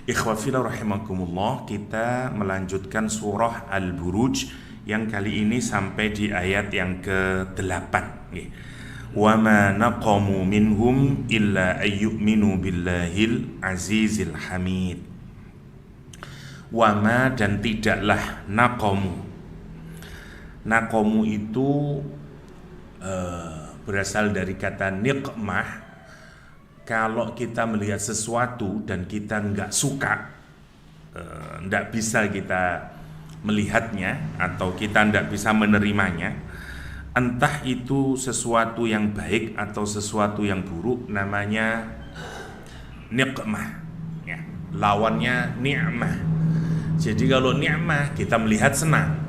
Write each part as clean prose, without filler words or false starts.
Ikhwafila rahimakumullah, kita melanjutkan surah Al-Buruj yang kali ini sampai di ayat yang ke-8. Wa ma naqamu minhum illa ayyuminu billahil azizil hamid. Wa ma, dan tidaklah, naqamu. Naqamu itu berasal dari kata niqmah. Kalau kita melihat sesuatu dan kita nggak suka, nggak bisa kita melihatnya atau kita nggak bisa menerimanya, entah itu sesuatu yang baik atau sesuatu yang buruk, namanya niqmah ya. Lawannya ni'mah. Jadi kalau ni'mah kita melihat senang,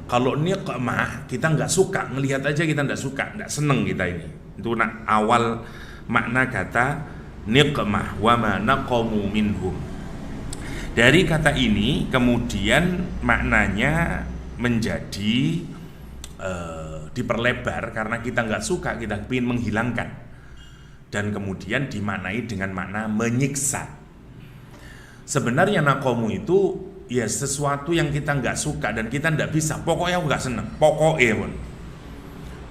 kalau niqmah kita nggak suka, melihat aja kita nggak suka, nggak seneng kita ini. Itu awal makna kata niqmah. Wa ma naqamu minhum. Dari kata ini kemudian maknanya menjadi diperlebar karena kita nggak suka, kita ingin menghilangkan, dan kemudian dimaknai dengan makna menyiksa. Sebenarnya naqamu itu ya sesuatu yang kita nggak suka dan kita nggak bisa, pokoknya aku nggak seneng, pokoknya pun,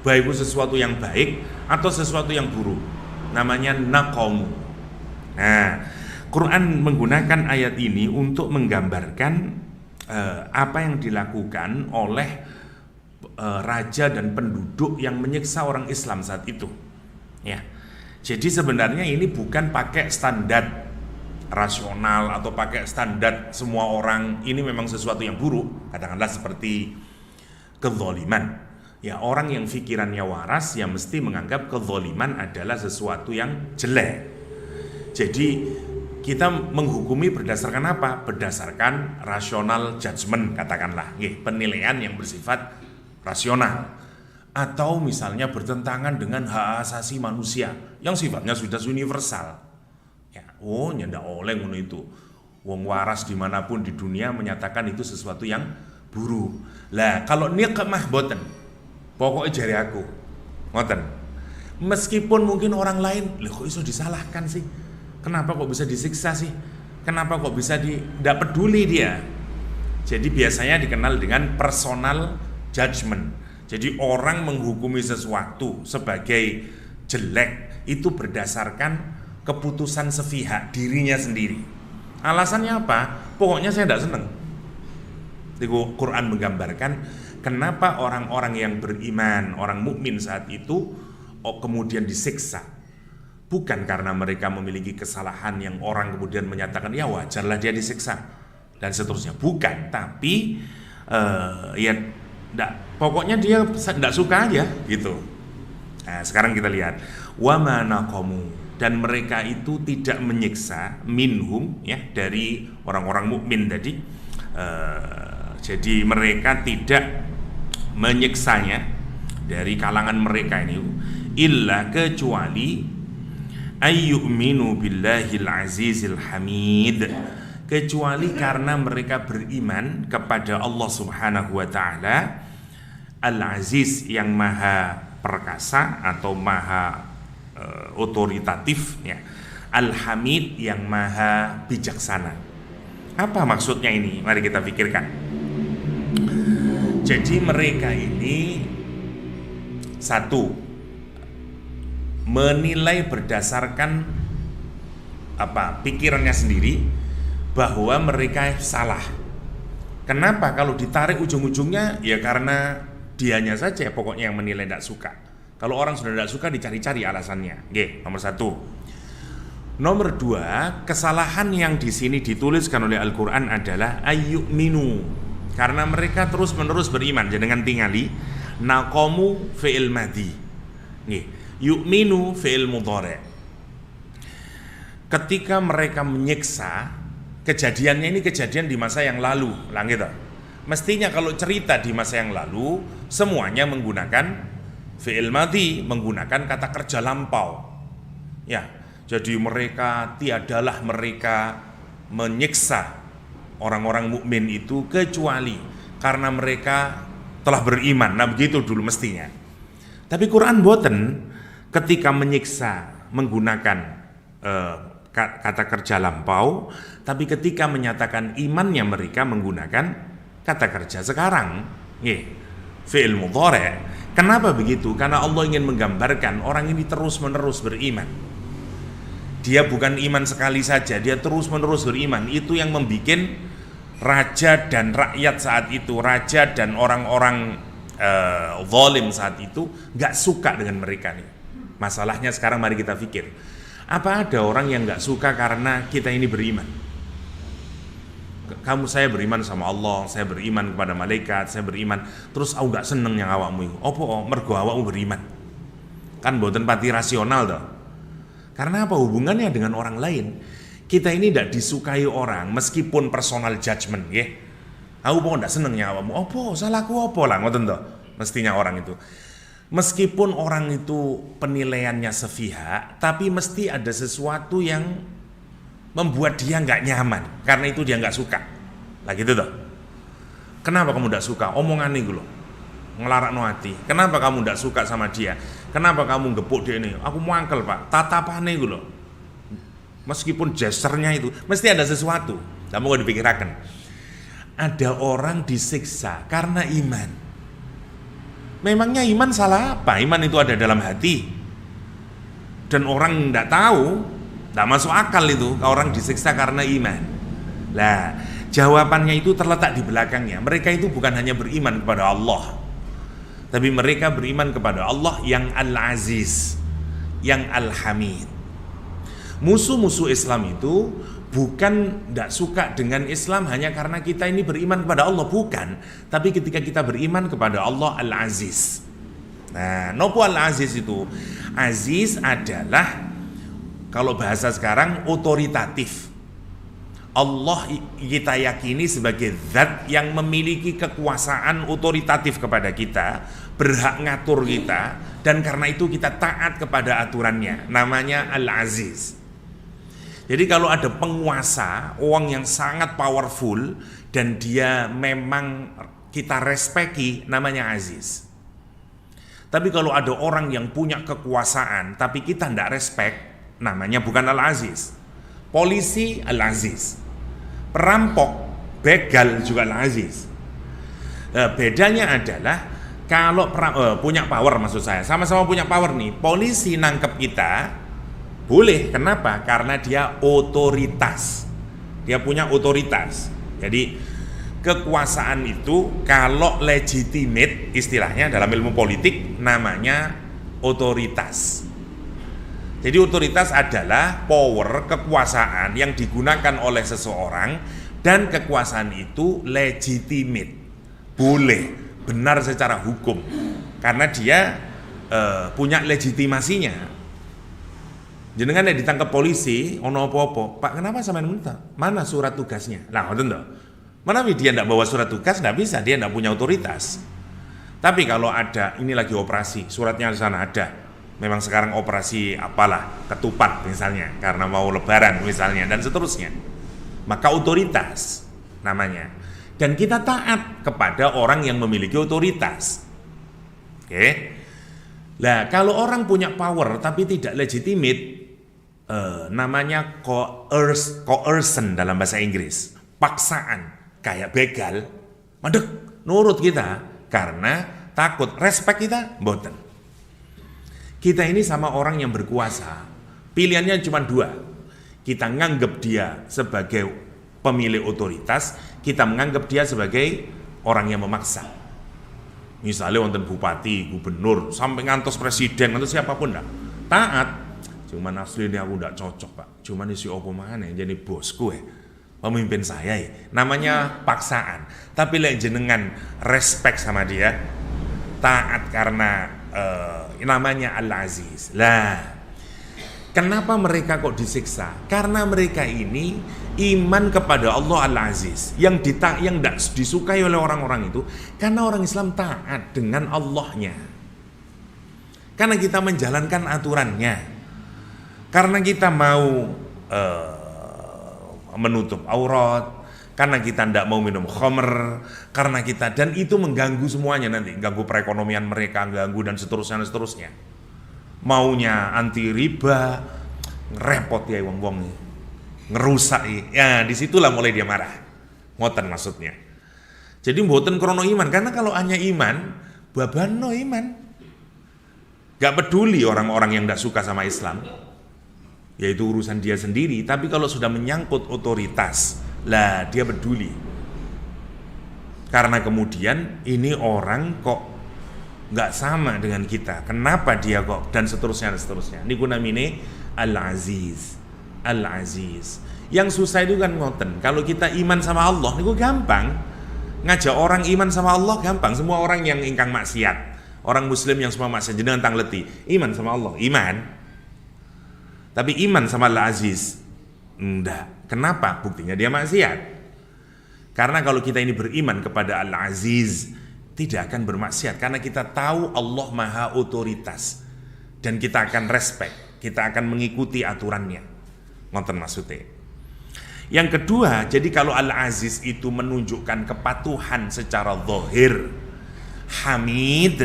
baik itu sesuatu yang baik atau sesuatu yang buruk, namanya naqamu. Nah, Quran menggunakan ayat ini untuk menggambarkan apa yang dilakukan oleh raja dan penduduk yang menyiksa orang Islam saat itu. Ya, jadi sebenarnya ini bukan pakai standar rasional atau pakai standar semua orang ini memang sesuatu yang buruk, katakanlah seperti kezaliman. Ya, orang yang pikirannya waras ya mesti menganggap kezaliman adalah sesuatu yang jelek. Jadi kita menghukumi berdasarkan apa? Berdasarkan rational judgment, katakanlah, penilaian yang bersifat rasional. Atau misalnya bertentangan dengan hak asasi manusia yang sifatnya sudah universal. Ya, oh nyendak oleh ngono itu. Wong waras dimanapun di dunia menyatakan itu sesuatu yang buruk. Lah kalau niqmah boten, pokoknya jari aku ngoten. Meskipun mungkin orang lain, loh kok iso disalahkan sih? Kenapa kok bisa disiksa sih? Kenapa kok bisa tidak peduli dia? Jadi biasanya dikenal dengan personal judgment. Jadi orang menghukumi sesuatu sebagai jelek itu berdasarkan keputusan sepihak dirinya sendiri. Alasannya apa? Pokoknya saya tidak senang. Quran menggambarkan kenapa orang-orang yang beriman, orang mukmin saat itu kemudian disiksa. Bukan karena mereka memiliki kesalahan yang orang kemudian menyatakan ya wajarlah dia disiksa dan seterusnya. Bukan, tapi ya pokoknya dia tidak suka aja gitu. Nah, sekarang kita lihat wa ma naqamu, dan mereka itu tidak menyiksa minhum ya, dari orang-orang mukmin tadi. Jadi mereka tidak menyiksanya dari kalangan mereka ini illa, kecuali ayyuminu billahil azizil hamid, kecuali karena mereka beriman kepada Allah subhanahu wa ta'ala al-aziz, yang maha perkasa atau maha otoritatif ya, al-hamid, yang maha bijaksana. Apa maksudnya ini? Mari kita pikirkan. Jadi mereka ini satu, menilai berdasarkan pikirannya sendiri bahwa mereka salah. Kenapa? Kalau ditarik ujung-ujungnya ya karena dianya saja pokoknya yang menilai tidak suka. Kalau orang sudah tidak suka dicari-cari alasannya. Nomor satu. Nomor dua, kesalahan yang di sini dituliskan oleh Al-Quran adalah ayyuminu, karena mereka terus-menerus beriman. Jangan tingali naqamu fi'il madhi. Yu'minu fi'il mudhari'. Ketika mereka menyiksa, kejadiannya ini kejadian di masa yang lalu, gitu. Mestinya kalau cerita di masa yang lalu semuanya menggunakan fi'il madhi, menggunakan kata kerja lampau. Ya, jadi tiadalah mereka menyiksa orang-orang mukmin itu kecuali karena mereka telah beriman. Nah, begitu dulu mestinya. Tapi Quran boten, ketika menyiksa menggunakan kata kerja lampau, tapi ketika menyatakan imannya mereka menggunakan kata kerja sekarang, fi'il mudhari'. Kenapa begitu? Karena Allah ingin menggambarkan orang ini terus-menerus beriman. Dia bukan iman sekali saja, dia terus-menerus beriman. Itu yang membuat raja dan rakyat saat itu, raja dan orang-orang zalim saat itu nggak suka dengan mereka nih. Masalahnya sekarang mari kita pikir, apa ada orang yang nggak suka karena kita ini beriman? Saya beriman sama Allah, saya beriman kepada malaikat, saya beriman, terus aku nggak seneng yang awakmu. Opo mergo awakmu beriman? Kan boten pati rasional toh. Karena apa hubungannya dengan orang lain? Kita ini tidak disukai orang meskipun personal judgment, ya. Aku pun tidak seneng yang awakmu. Opo salahku opo lah, ngoten toh. Mestinya orang itu. Meskipun orang itu penilaiannya sepihak, tapi mesti ada sesuatu yang membuat dia nggak nyaman, karena itu dia nggak suka. Lah gitu toh. Kenapa kamu nggak suka? Omongan nih loh, ngelarakno hati. Kenapa kamu nggak suka sama dia? Kenapa kamu gepuk dia ini? Aku mangkel pak, tatapane gue loh. Meskipun gesturnya itu, mesti ada sesuatu. Kamu gak dipikirkan. Ada orang disiksa karena iman. Memangnya iman salah apa? Iman itu ada dalam hati. Dan orang tidak tahu, tidak masuk akal itu orang disiksa karena iman. Lah, jawabannya itu terletak di belakangnya. Mereka itu bukan hanya beriman kepada Allah, tapi mereka beriman kepada Allah yang Al-Aziz, yang Al-Hamid. Musuh-musuh Islam itu bukan tidak suka dengan Islam hanya karena kita ini beriman kepada Allah, bukan. Tapi ketika kita beriman kepada Allah Al-Aziz. Nah, nopo Al-Aziz itu? Aziz adalah, kalau bahasa sekarang, otoritatif. Allah kita yakini sebagai zat yang memiliki kekuasaan otoritatif kepada kita, berhak ngatur kita, dan karena itu kita taat kepada aturannya. Namanya Al-Aziz. Jadi kalau ada penguasa, orang yang sangat powerful dan dia memang kita respeki, namanya Aziz. Tapi kalau ada orang yang punya kekuasaan tapi kita tidak respect, namanya bukan Al-Aziz. Polisi Al-Aziz, perampok, begal juga Al-Aziz. Bedanya adalah kalau punya power, maksud saya sama-sama punya power nih. Polisi nangkep kita boleh, kenapa? Karena dia otoritas. Dia punya otoritas. Jadi kekuasaan itu kalau legitimate, istilahnya dalam ilmu politik namanya otoritas. Jadi otoritas adalah power, kekuasaan yang digunakan oleh seseorang, dan kekuasaan itu legitimate, boleh, benar secara hukum, karena dia punya legitimasinya. Jenengan yang ditangkap polisi, ono apa-apa, Pak kenapa sampean minta? Mana surat tugasnya? Nah, ngoten toh. Mana dia tidak bawa surat tugas, tidak bisa, dia tidak punya otoritas. Tapi kalau ada, ini lagi operasi, suratnya di sana ada. Memang sekarang operasi apalah, ketupat misalnya, karena mau lebaran misalnya, dan seterusnya. Maka otoritas namanya. Dan kita taat kepada orang yang memiliki otoritas. Oke. Nah, kalau orang punya power tapi tidak legitimate, namanya coercion dalam bahasa Inggris, paksaan, kayak begal, madek, nurut kita karena takut, respect kita mboten. Kita ini sama orang yang berkuasa, pilihannya cuma dua. Kita nganggap dia sebagai pemilik otoritas, kita menganggap dia sebagai orang yang memaksa. Misalnya wonten bupati, gubernur, sampai ngantos presiden, ngantos siapapun dah taat. Cuman aslinya aku ndak cocok pak. Cuman isi opo mana jadi bosku pemimpin saya namanya paksaan. Tapi lek jenengan respect sama dia, taat karena namanya Al-Aziz. Lah, kenapa mereka kok disiksa? Karena mereka ini iman kepada Allah Al-Aziz yang tidak disukai oleh orang-orang itu, karena orang Islam taat dengan Allahnya, karena kita menjalankan aturannya, karena kita mau menutup aurat, karena kita tidak mau minum khamr, karena kita, dan itu mengganggu semuanya nanti, ganggu perekonomian mereka, ganggu dan seterusnya. Maunya anti riba, ngerepot ya wong-wong, ngerusak ya, disitulah mulai dia marah. Ngoten maksudnya. Jadi mboten krono iman, karena kalau hanya iman, babano iman. Gak peduli orang-orang yang gak suka sama Islam, yaitu urusan dia sendiri. Tapi kalau sudah menyangkut otoritas, lah dia peduli. Karena kemudian ini orang kok gak sama dengan kita, kenapa dia kok, dan seterusnya dan seterusnya. Ini namine Al-Aziz. Al-Aziz. Yang susah itu kan ngoten. Kalau kita iman sama Allah, ini gampang. Ngajak orang iman sama Allah gampang. Semua orang yang ingkang maksiat, orang Muslim yang semua maksiat, jenengan tangleti iman sama Allah, iman. Tapi iman sama Al-Aziz enggak. Kenapa? Buktinya dia maksiat. Karena kalau kita ini beriman kepada Al-Aziz, tidak akan bermaksiat, karena kita tahu Allah Maha Otoritas dan kita akan respect, kita akan mengikuti aturannya. Ngonten maksudnya. Yang kedua, jadi kalau Al-Aziz itu menunjukkan kepatuhan secara zahir, Hamid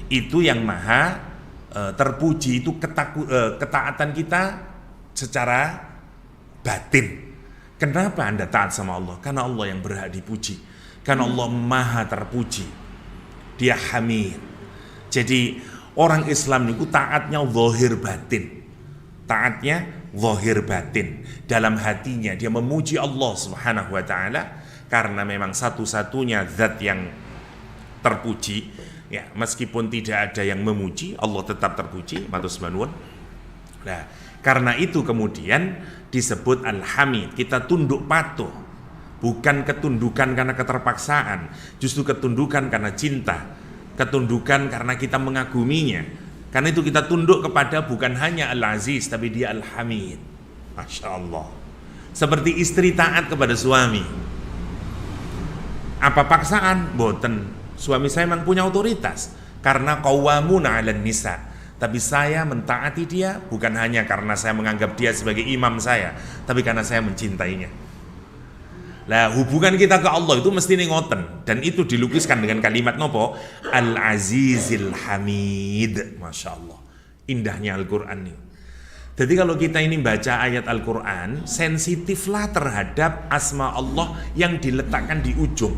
itu yang maha terpuji, itu ketaatan kita secara batin. Kenapa Anda taat sama Allah? Karena Allah yang berhak dipuji, karena Allah maha terpuji, dia Hamid. Jadi orang Islam itu taatnya zahir batin, taatnya zahir batin. Dalam hatinya dia memuji Allah Subhanahu wa taala, karena memang satu-satunya zat yang terpuji. Ya, meskipun tidak ada yang memuji, Allah tetap terpuji. Matur nuwun. Nah, karena itu kemudian disebut Al-Hamid. Kita tunduk patuh, bukan ketundukan karena keterpaksaan, justru ketundukan karena cinta, ketundukan karena kita mengaguminya. Karena itu kita tunduk kepada bukan hanya Al-Aziz, tapi dia Al-Hamid. Masya Allah. Seperti istri taat kepada suami. Apa paksaan? Boten. Suami saya memang punya otoritas, karena qawwamuna 'alan nisa. Tapi saya mentaati dia bukan hanya karena saya menganggap dia sebagai imam saya, tapi karena saya mencintainya. Lah hubungan kita ke Allah itu mesti ngoten, dan itu dilukiskan dengan kalimat nopo? Al-Azizil Hamid. Masya Allah, indahnya Al-Quran ini. Jadi kalau kita ini baca ayat Al-Quran, sensitiflah terhadap asma Allah yang diletakkan di ujung,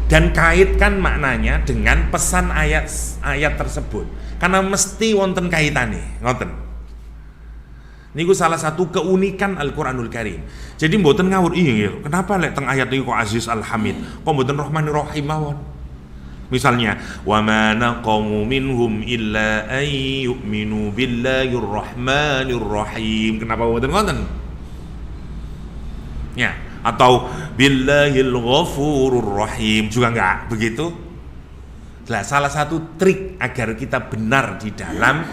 dan kaitkan maknanya dengan pesan ayat tersebut, karena mesti wonten kaitane. Ngoten. Niku salah satu keunikan Al-Qur'anul Karim. Jadi mboten ngawur, iya kenapa lek teng ayat niku kok Aziz Al-Hamid, kok mboten Rahmanir Rahim mawon. Misalnya, wa ma naqamu minhum illa ay yu'minu billahir rahmanir rahim. Kenapa mboten ngoten? Ya, atau billahil ghafurur rahim, juga enggak begitu. Nah, salah satu trik agar kita benar di dalam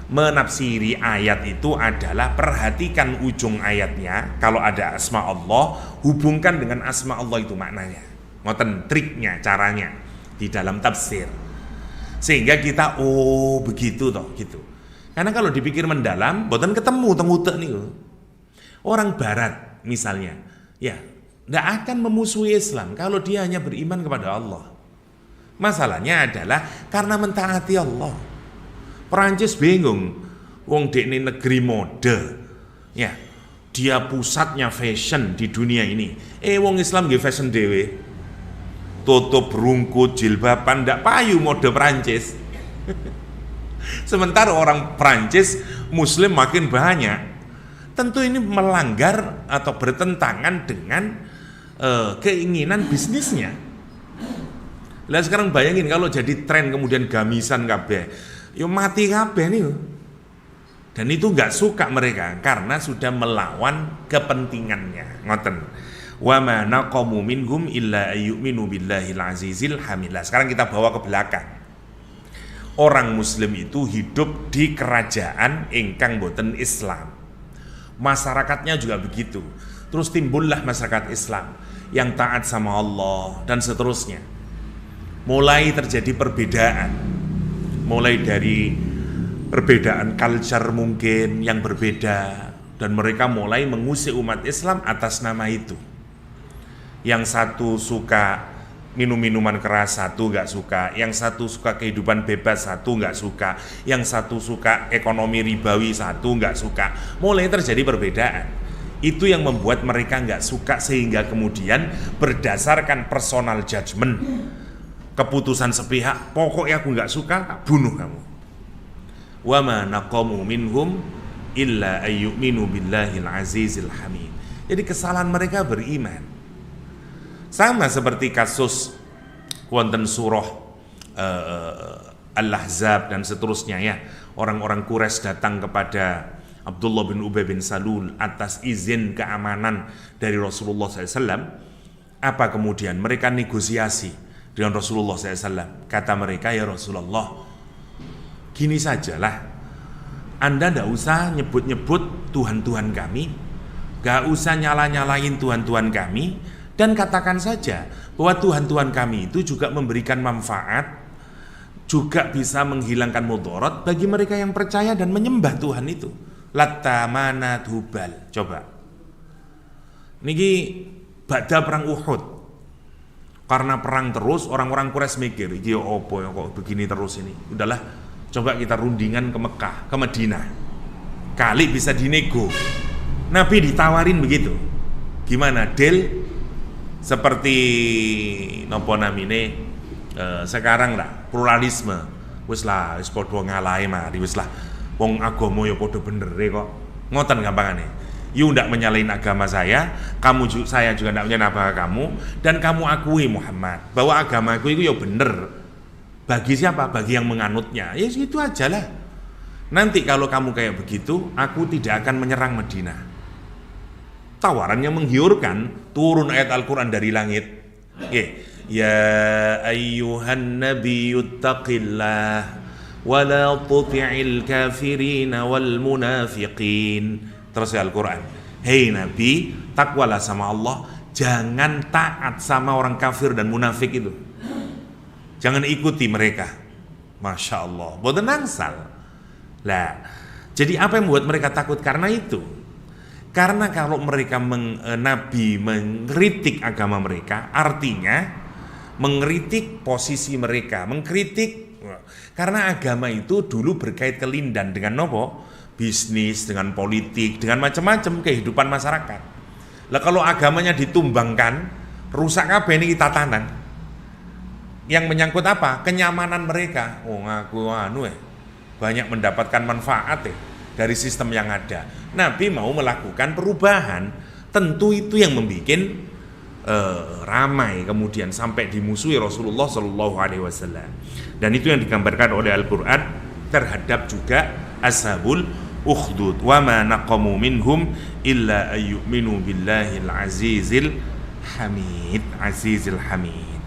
menafsiri ayat itu adalah perhatikan ujung ayatnya. Kalau ada asma Allah, hubungkan dengan asma Allah itu maknanya. Ngoten triknya, caranya di dalam tafsir. Sehingga kita oh begitu toh gitu. Karena kalau dipikir mendalam, boten ketemu teng utek niku. Orang barat misalnya, ya tidak akan memusuhi Islam kalau dia hanya beriman kepada Allah. Masalahnya adalah karena mentaati Allah. Perancis bingung, wong dekne negeri mode, ya dia pusatnya fashion di dunia ini. Wong Islam nggih fashion dewe, tutup rungkut jilbaban, ndak payu mode Perancis. Sementara orang Perancis Muslim makin banyak. Tentu ini melanggar atau bertentangan dengan keinginan bisnisnya. Lah sekarang bayangin kalau jadi tren kemudian gamisan kabeh, yo mati kabeh nih. Dan itu nggak suka mereka karena sudah melawan kepentingannya. Ngoten. Wa ma naqamu minhum illa ayyuminu billahil azizil hamid. Sekarang kita bawa ke belakang. Orang Muslim itu hidup di kerajaan ingkang boten Islam. Masyarakatnya juga begitu. Terus timbullah masyarakat Islam yang taat sama Allah dan seterusnya. Mulai terjadi perbedaan, mulai dari perbedaan culture mungkin yang berbeda, dan mereka mulai mengusik umat Islam atas nama itu. Yang satu suka minum minuman keras, satu nggak suka, yang satu suka kehidupan bebas, satu nggak suka, yang satu suka ekonomi ribawi, satu nggak suka. Mulai terjadi perbedaan. Itu yang membuat mereka nggak suka, sehingga kemudian berdasarkan personal judgment, keputusan sepihak, pokoknya aku nggak suka, bunuh kamu. Wa ma naqamu minhum illa ayyuminu billahil azizil hamid. Jadi kesalahan mereka beriman. Sama seperti kasus wonten surah Al-Ahzab dan seterusnya ya. Orang-orang Quraisy datang kepada Abdullah bin Ubay bin Salul atas izin keamanan dari Rasulullah SAW. Apa kemudian? Mereka negosiasi dengan Rasulullah SAW. Kata mereka, ya Rasulullah, gini sajalah, Anda tidak usah nyebut-nyebut Tuhan-Tuhan kami, gak usah nyala-nyalain Tuhan-Tuhan kami, dan katakan saja bahwa Tuhan-Tuhan kami itu juga memberikan manfaat, juga bisa menghilangkan mudarat bagi mereka yang percaya dan menyembah Tuhan itu. Latta manat hubal. Coba niki ba'da perang Uhud, karena perang terus orang-orang Quraisy mikir, iki opo ya kok begini terus ini. Udahlah, coba kita rundingan ke Mekah, ke Madinah, kali bisa dinego. Nabi ditawarin begitu, gimana deal? Seperti nopo namine sekarang lah, pluralisme. Wis lah, wis padha ngalahi mari, wis lah. Wong agama ya padha bener kok. Ngoten gampangane. You ndak menyalahin agama saya, saya juga ndak menyalahin agama kamu, dan kamu akui Muhammad bahwa agamaku itu ya bener. Bagi siapa? Bagi yang menganutnya. Ya itu aja lah. Nanti kalau kamu kayak begitu, aku tidak akan menyerang Madinah. Tawarannya menggiurkan, turun ayat Al-Quran dari langit. Ya ayyuhan nabiyuttaqillah wa la tuti'il kafirina wal munafiqin. Terus Al-Quran, hei Nabi, takwalah sama Allah, jangan taat sama orang kafir dan munafik itu. Jangan ikuti mereka. Masya Allah, boten nangsal. Lah, jadi apa yang membuat mereka takut? Karena itu. Karena kalau mereka Nabi mengkritik agama mereka, artinya mengkritik posisi mereka, mengkritik, karena agama itu dulu berkait kelindan dengan nopo, bisnis, dengan politik, dengan macam-macam kehidupan masyarakat. Lah kalau agamanya ditumbangkan, rusak kabeh ini tatanan. Yang menyangkut apa? Kenyamanan mereka. Oh ngaku banyak mendapatkan manfaat dari sistem yang ada. Nabi mau melakukan perubahan, tentu itu yang membuat ramai kemudian sampai dimusuhi Rasulullah Shallallahu Alaihi Wasallam. Dan itu yang digambarkan oleh Al-Quran terhadap juga ashabul ukhdud. Wa ma naqamu minhum illa ayyuminu billahil azizil hamid. Azizil hamid.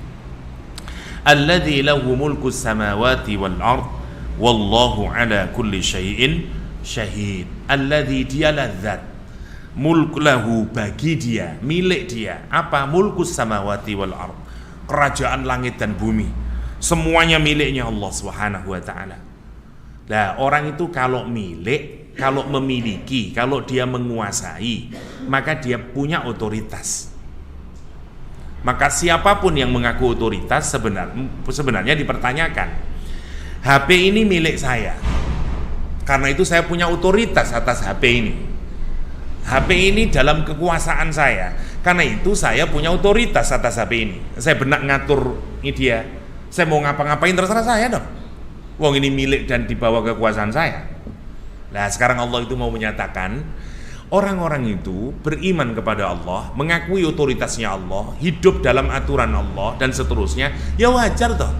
Alladzi lahu mulku samawati wal ard wallahu ala kulli syai'in syahid. Alladzi dialah zat, mulk lahu bagi dia, milik dia. Apa? Mulkus samawati wal ard, kerajaan langit dan bumi, semuanya miliknya Allah Subhanahu wa taala. Nah, orang itu kalau milik, kalau memiliki, kalau dia menguasai, maka dia punya otoritas. Maka siapapun yang mengaku otoritas sebenarnya dipertanyakan. HP ini milik saya, karena itu saya punya otoritas atas HP ini. HP ini dalam kekuasaan saya, karena itu saya punya otoritas atas HP ini. Saya benak ngatur ini dia. Saya mau ngapa-ngapain terserah saya dong. Wong ini milik dan dibawa kekuasaan saya. Nah sekarang Allah itu mau menyatakan, orang-orang itu beriman kepada Allah, mengakui otoritasnya Allah, hidup dalam aturan Allah dan seterusnya, ya wajar toh.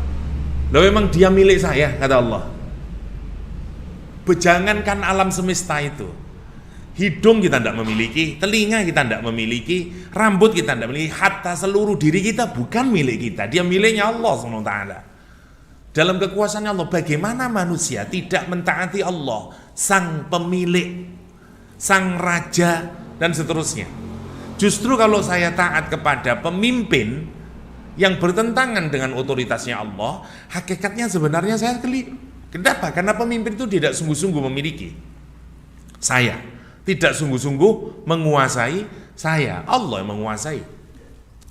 Loh memang dia milik saya, kata Allah. Jangankan alam semesta itu, hidung kita tidak memiliki, telinga kita tidak memiliki, rambut kita tidak memiliki, hatta seluruh diri kita bukan milik kita, dia miliknya Allah SWT. Dalam kekuasaannya Allah, bagaimana manusia tidak mentaati Allah, sang pemilik, sang raja dan seterusnya. Justru kalau saya taat kepada pemimpin yang bertentangan dengan otoritasnya Allah, hakikatnya sebenarnya saya keliru. Kenapa? Karena pemimpin itu tidak sungguh-sungguh memiliki saya, tidak sungguh-sungguh menguasai saya. Allah yang menguasai.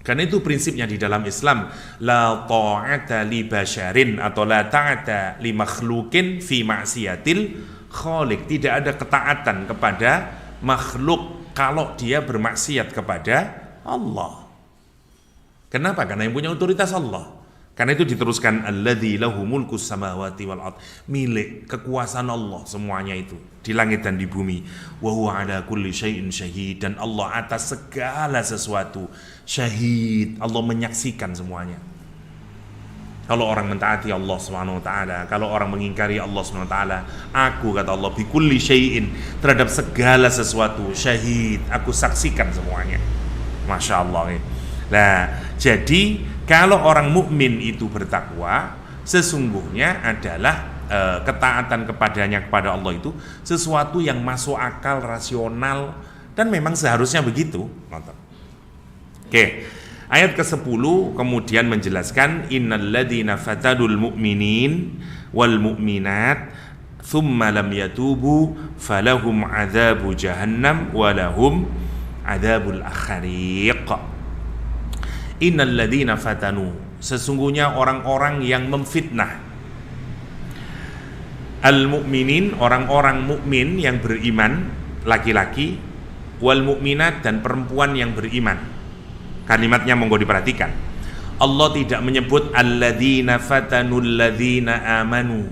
Karena itu prinsipnya di dalam Islam, la ta'ata li basyarin atau la ta'ata li makhlukin fi ma'siyatil khaliq. Tidak ada ketaatan kepada makhluk kalau dia bermaksiat kepada Allah. Kenapa? Karena yang punya otoritas Allah. Karena itu diteruskan alladzi lahu mulkus samawati wal ard, milik kekuasaan Allah semuanya itu di langit dan di bumi. Wa huwa ala kulli syai'in syahid, dan Allah atas segala sesuatu syahid. Allah menyaksikan semuanya. Kalau orang mentaati Allah Subhanahu wa taala, kalau orang mengingkari Allah Subhanahu wa taala, aku kata Allah bi kulli syai'in, terhadap segala sesuatu syahid, aku saksikan semuanya. Masya Allah. Nah, jadi kalau orang mukmin itu bertakwa, sesungguhnya adalah ketaatan kepadanya, kepada Allah itu sesuatu yang masuk akal, rasional, dan memang seharusnya begitu. Oke, ayat ke-10 kemudian menjelaskan innal ladzina fatadul mu'minin wal mu'minat thumma lam yatubu falahum adzabu jahannam walahum adzabul akhariq. Innal ladzina fatanu, sesungguhnya orang-orang yang memfitnah al-mu'minin, orang-orang mukmin yang beriman laki-laki, wal mu'minat, dan perempuan yang beriman. Kalimatnya monggo diperhatikan. Allah tidak menyebut alladzina fatanul ladzina amanu.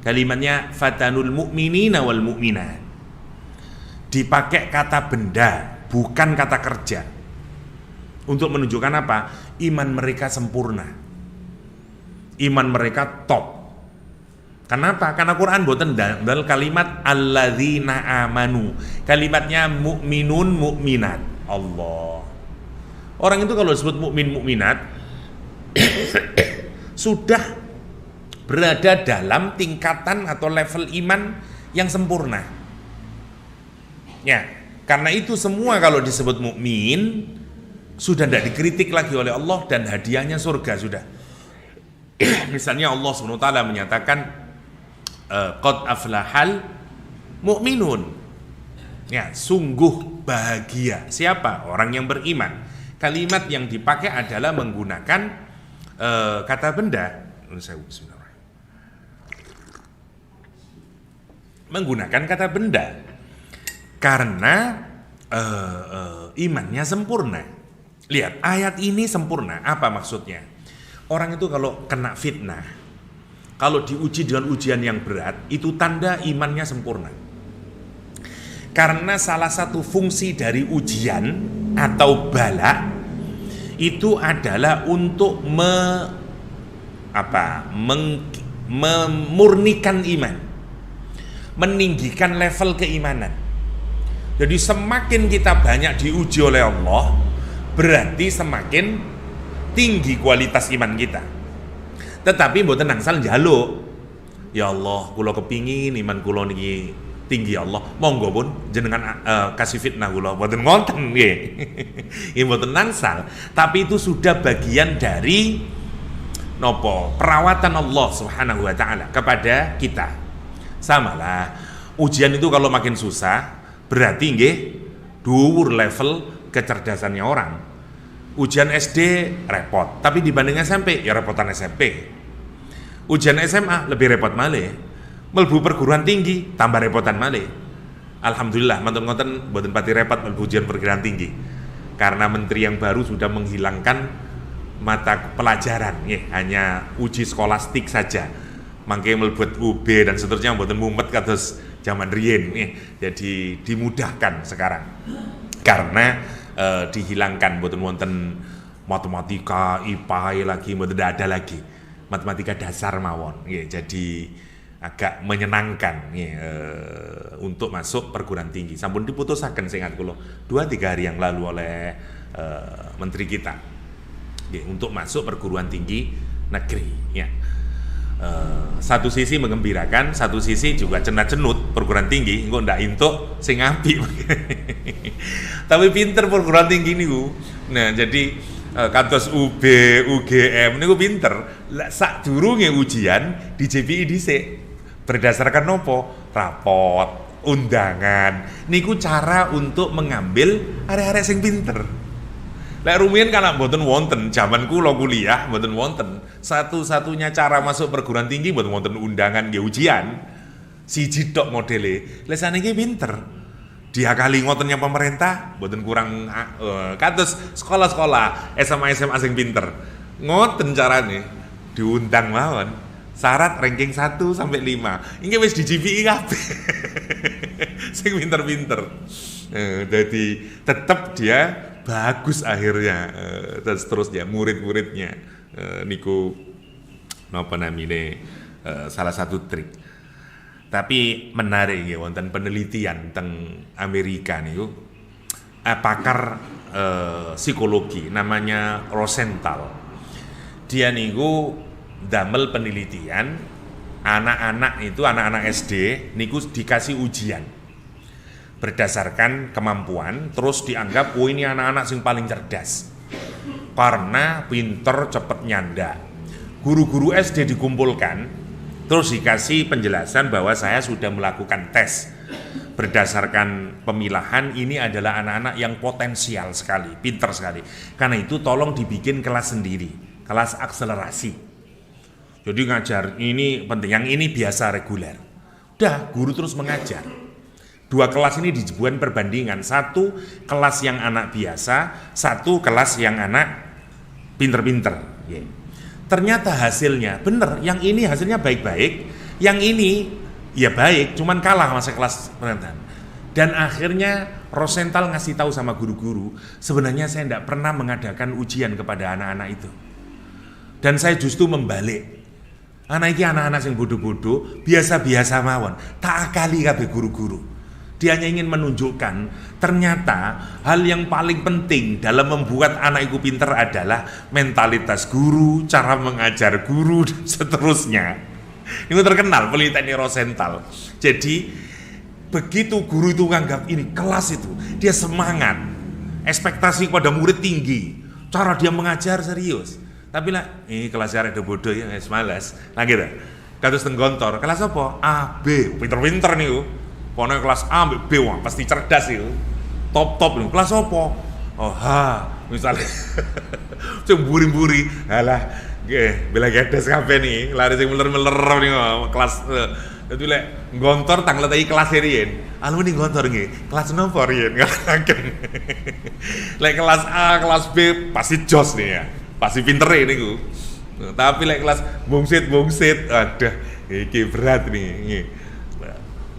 Kalimatnya fatanul mu'minina wal mu'minat. Dipakai kata benda, bukan kata kerja. Untuk menunjukkan apa? Iman mereka sempurna, iman mereka top. Kenapa? Karena Quran boten dal kalimat alladzina amanu. Kalimatnya mukminun mukminat. Allah. Orang itu kalau disebut mukmin mukminat sudah berada dalam tingkatan atau level iman yang sempurna. Ya, karena itu semua kalau disebut mukmin sudah tidak dikritik lagi oleh Allah dan hadiahnya surga sudah. Misalnya Allah SWT menyatakan qad aflahal mu'minun. Ya, sungguh bahagia. Siapa? Orang yang beriman. Kalimat yang dipakai adalah menggunakan kata benda. Menggunakan kata benda karena imannya sempurna. Lihat, ayat ini sempurna. Apa maksudnya? Orang itu kalau kena fitnah, kalau diuji dengan ujian yang berat, itu tanda imannya sempurna. Karena salah satu fungsi dari ujian atau bala itu adalah untuk memurnikan iman, meninggikan level keimanan. Jadi semakin kita banyak diuji oleh Allah, berarti semakin tinggi kualitas iman kita. Tetapi mboten angsal njaluk, ya Allah, kula kepingin iman kula niki tinggi ya Allah, monggo pun jenengan kasih fitnah kula, mboten ngonten nggih. Nggih mboten angsal, tapi itu sudah bagian dari nopo perawatan Allah Subhanahu wa taala kepada kita. Samalah ujian itu kalau makin susah berarti nggih dhuwur level kecerdasannya orang. Ujian SD repot, tapi dibanding SMP ya repotan SMP. Ujian SMA lebih repot malih. Melbu perguruan tinggi tambah repotan malih. Alhamdulillah mantun-mantun mboten pati repot melbu ujian perguruan tinggi. Karena menteri yang baru sudah menghilangkan mata pelajaran, hanya uji skolastik saja. Mangke melebet UB dan seterusnya mboten mumet kados zaman riyin. Jadi dimudahkan sekarang. Karena dihilangkan mboten wonten matematika, IPA lagi, mboten ada lagi. Matematika dasar mawon. Jadi agak menyenangkan untuk masuk perguruan tinggi. Sampun diputusaken sing ingat kula 2-3 hari yang lalu oleh menteri kita. Untuk masuk perguruan tinggi negeri, ya. Satu sisi mengembirakan, satu sisi juga cenat-cenut perguruan tinggi, engko ndak entuk sing apik. Tapi pinter perguruan tinggi niku. Nah, jadi kados UB, UGM niku pinter. Lah sadurunge ujian di JPI dhisik. Berdasarkan nopo? Rapot, undangan. Niku cara untuk mengambil arek-arek sing pinter. Lek rumiyin kan mboten wonten, zaman kula kuliah mboten wonten. Satu-satunya cara masuk perguruan tinggi mboten wonten undangan nggih ujian. Siji tok modele. Lek saniki pinter. Diakali ngotennya pemerintah mboten kurang kados sekolah-sekolah SMA sing pinter. Ngoten carane diundang mawon. Syarat ranking 1 sampai 5. Iki wis di GPI kabeh. Sing pinter-pinter. Jadi tetap dia bagus akhirnya. Terus dia murid-muridnya niku napa namine salah satu trik. Tapi menarik ya wonten penelitian teng Amerika niku pakar psikologi namanya Rosenthal. Dia niku damel penelitian anak-anak SD niku dikasih ujian berdasarkan kemampuan, terus dianggap ini anak-anak sing paling cerdas karena pinter cepet nyanda. Guru-guru SD dikumpulkan terus dikasih penjelasan bahwa saya sudah melakukan tes berdasarkan pemilahan, ini adalah anak-anak yang potensial sekali, pinter sekali, karena itu tolong dibikin kelas sendiri, kelas akselerasi. Jadi ngajar ini penting, yang ini biasa reguler. Udah, guru terus mengajar. 2 kelas ini dibuat perbandingan. 1 kelas yang anak biasa, 1 kelas yang anak pinter-pinter. Ternyata hasilnya bener, yang ini hasilnya baik-baik, yang ini ya baik, cuman kalah masa kelas penentan. Dan akhirnya Rosenthal ngasih tahu sama guru-guru, sebenarnya saya tidak pernah mengadakan ujian kepada anak-anak itu. Dan saya justru membalik. Anak-anak yang bodoh-bodoh, biasa-biasa mawon, tak akali kabeh guru-guru. Dia hanya ingin menunjukkan ternyata hal yang paling penting dalam membuat anak itu pinter adalah mentalitas guru, cara mengajar guru, dan seterusnya. Ini terkenal penelitian Rosenthal. Jadi begitu guru itu menganggap ini kelas itu, dia semangat, ekspektasi kepada murid tinggi, cara dia mengajar serius. Tapi lah, ini kelasnya ada bodoh ya, malas. Nah gitu. Kados teng Gontor, kelas apa? A, B. Pinter-pinter nih. Pokoknya kelas A, B, wah pasti cerdas itu. Top-top nih. Kelas apa? Oh, H. Misalnya. Cemburi-buri. Alah, bela gedes kabeh nih. Lari sing meler-meler nih kelas. Jadi lek Gontor tang letai kelas riyen. Alumni ning Gontor nggih. Kelas nopo riyen? Ngalaken. Lek kelas A, kelas B pasti jos nih ya. Pasti pinter ini tapi lek kelas bongsit, aduh, iki berat nih.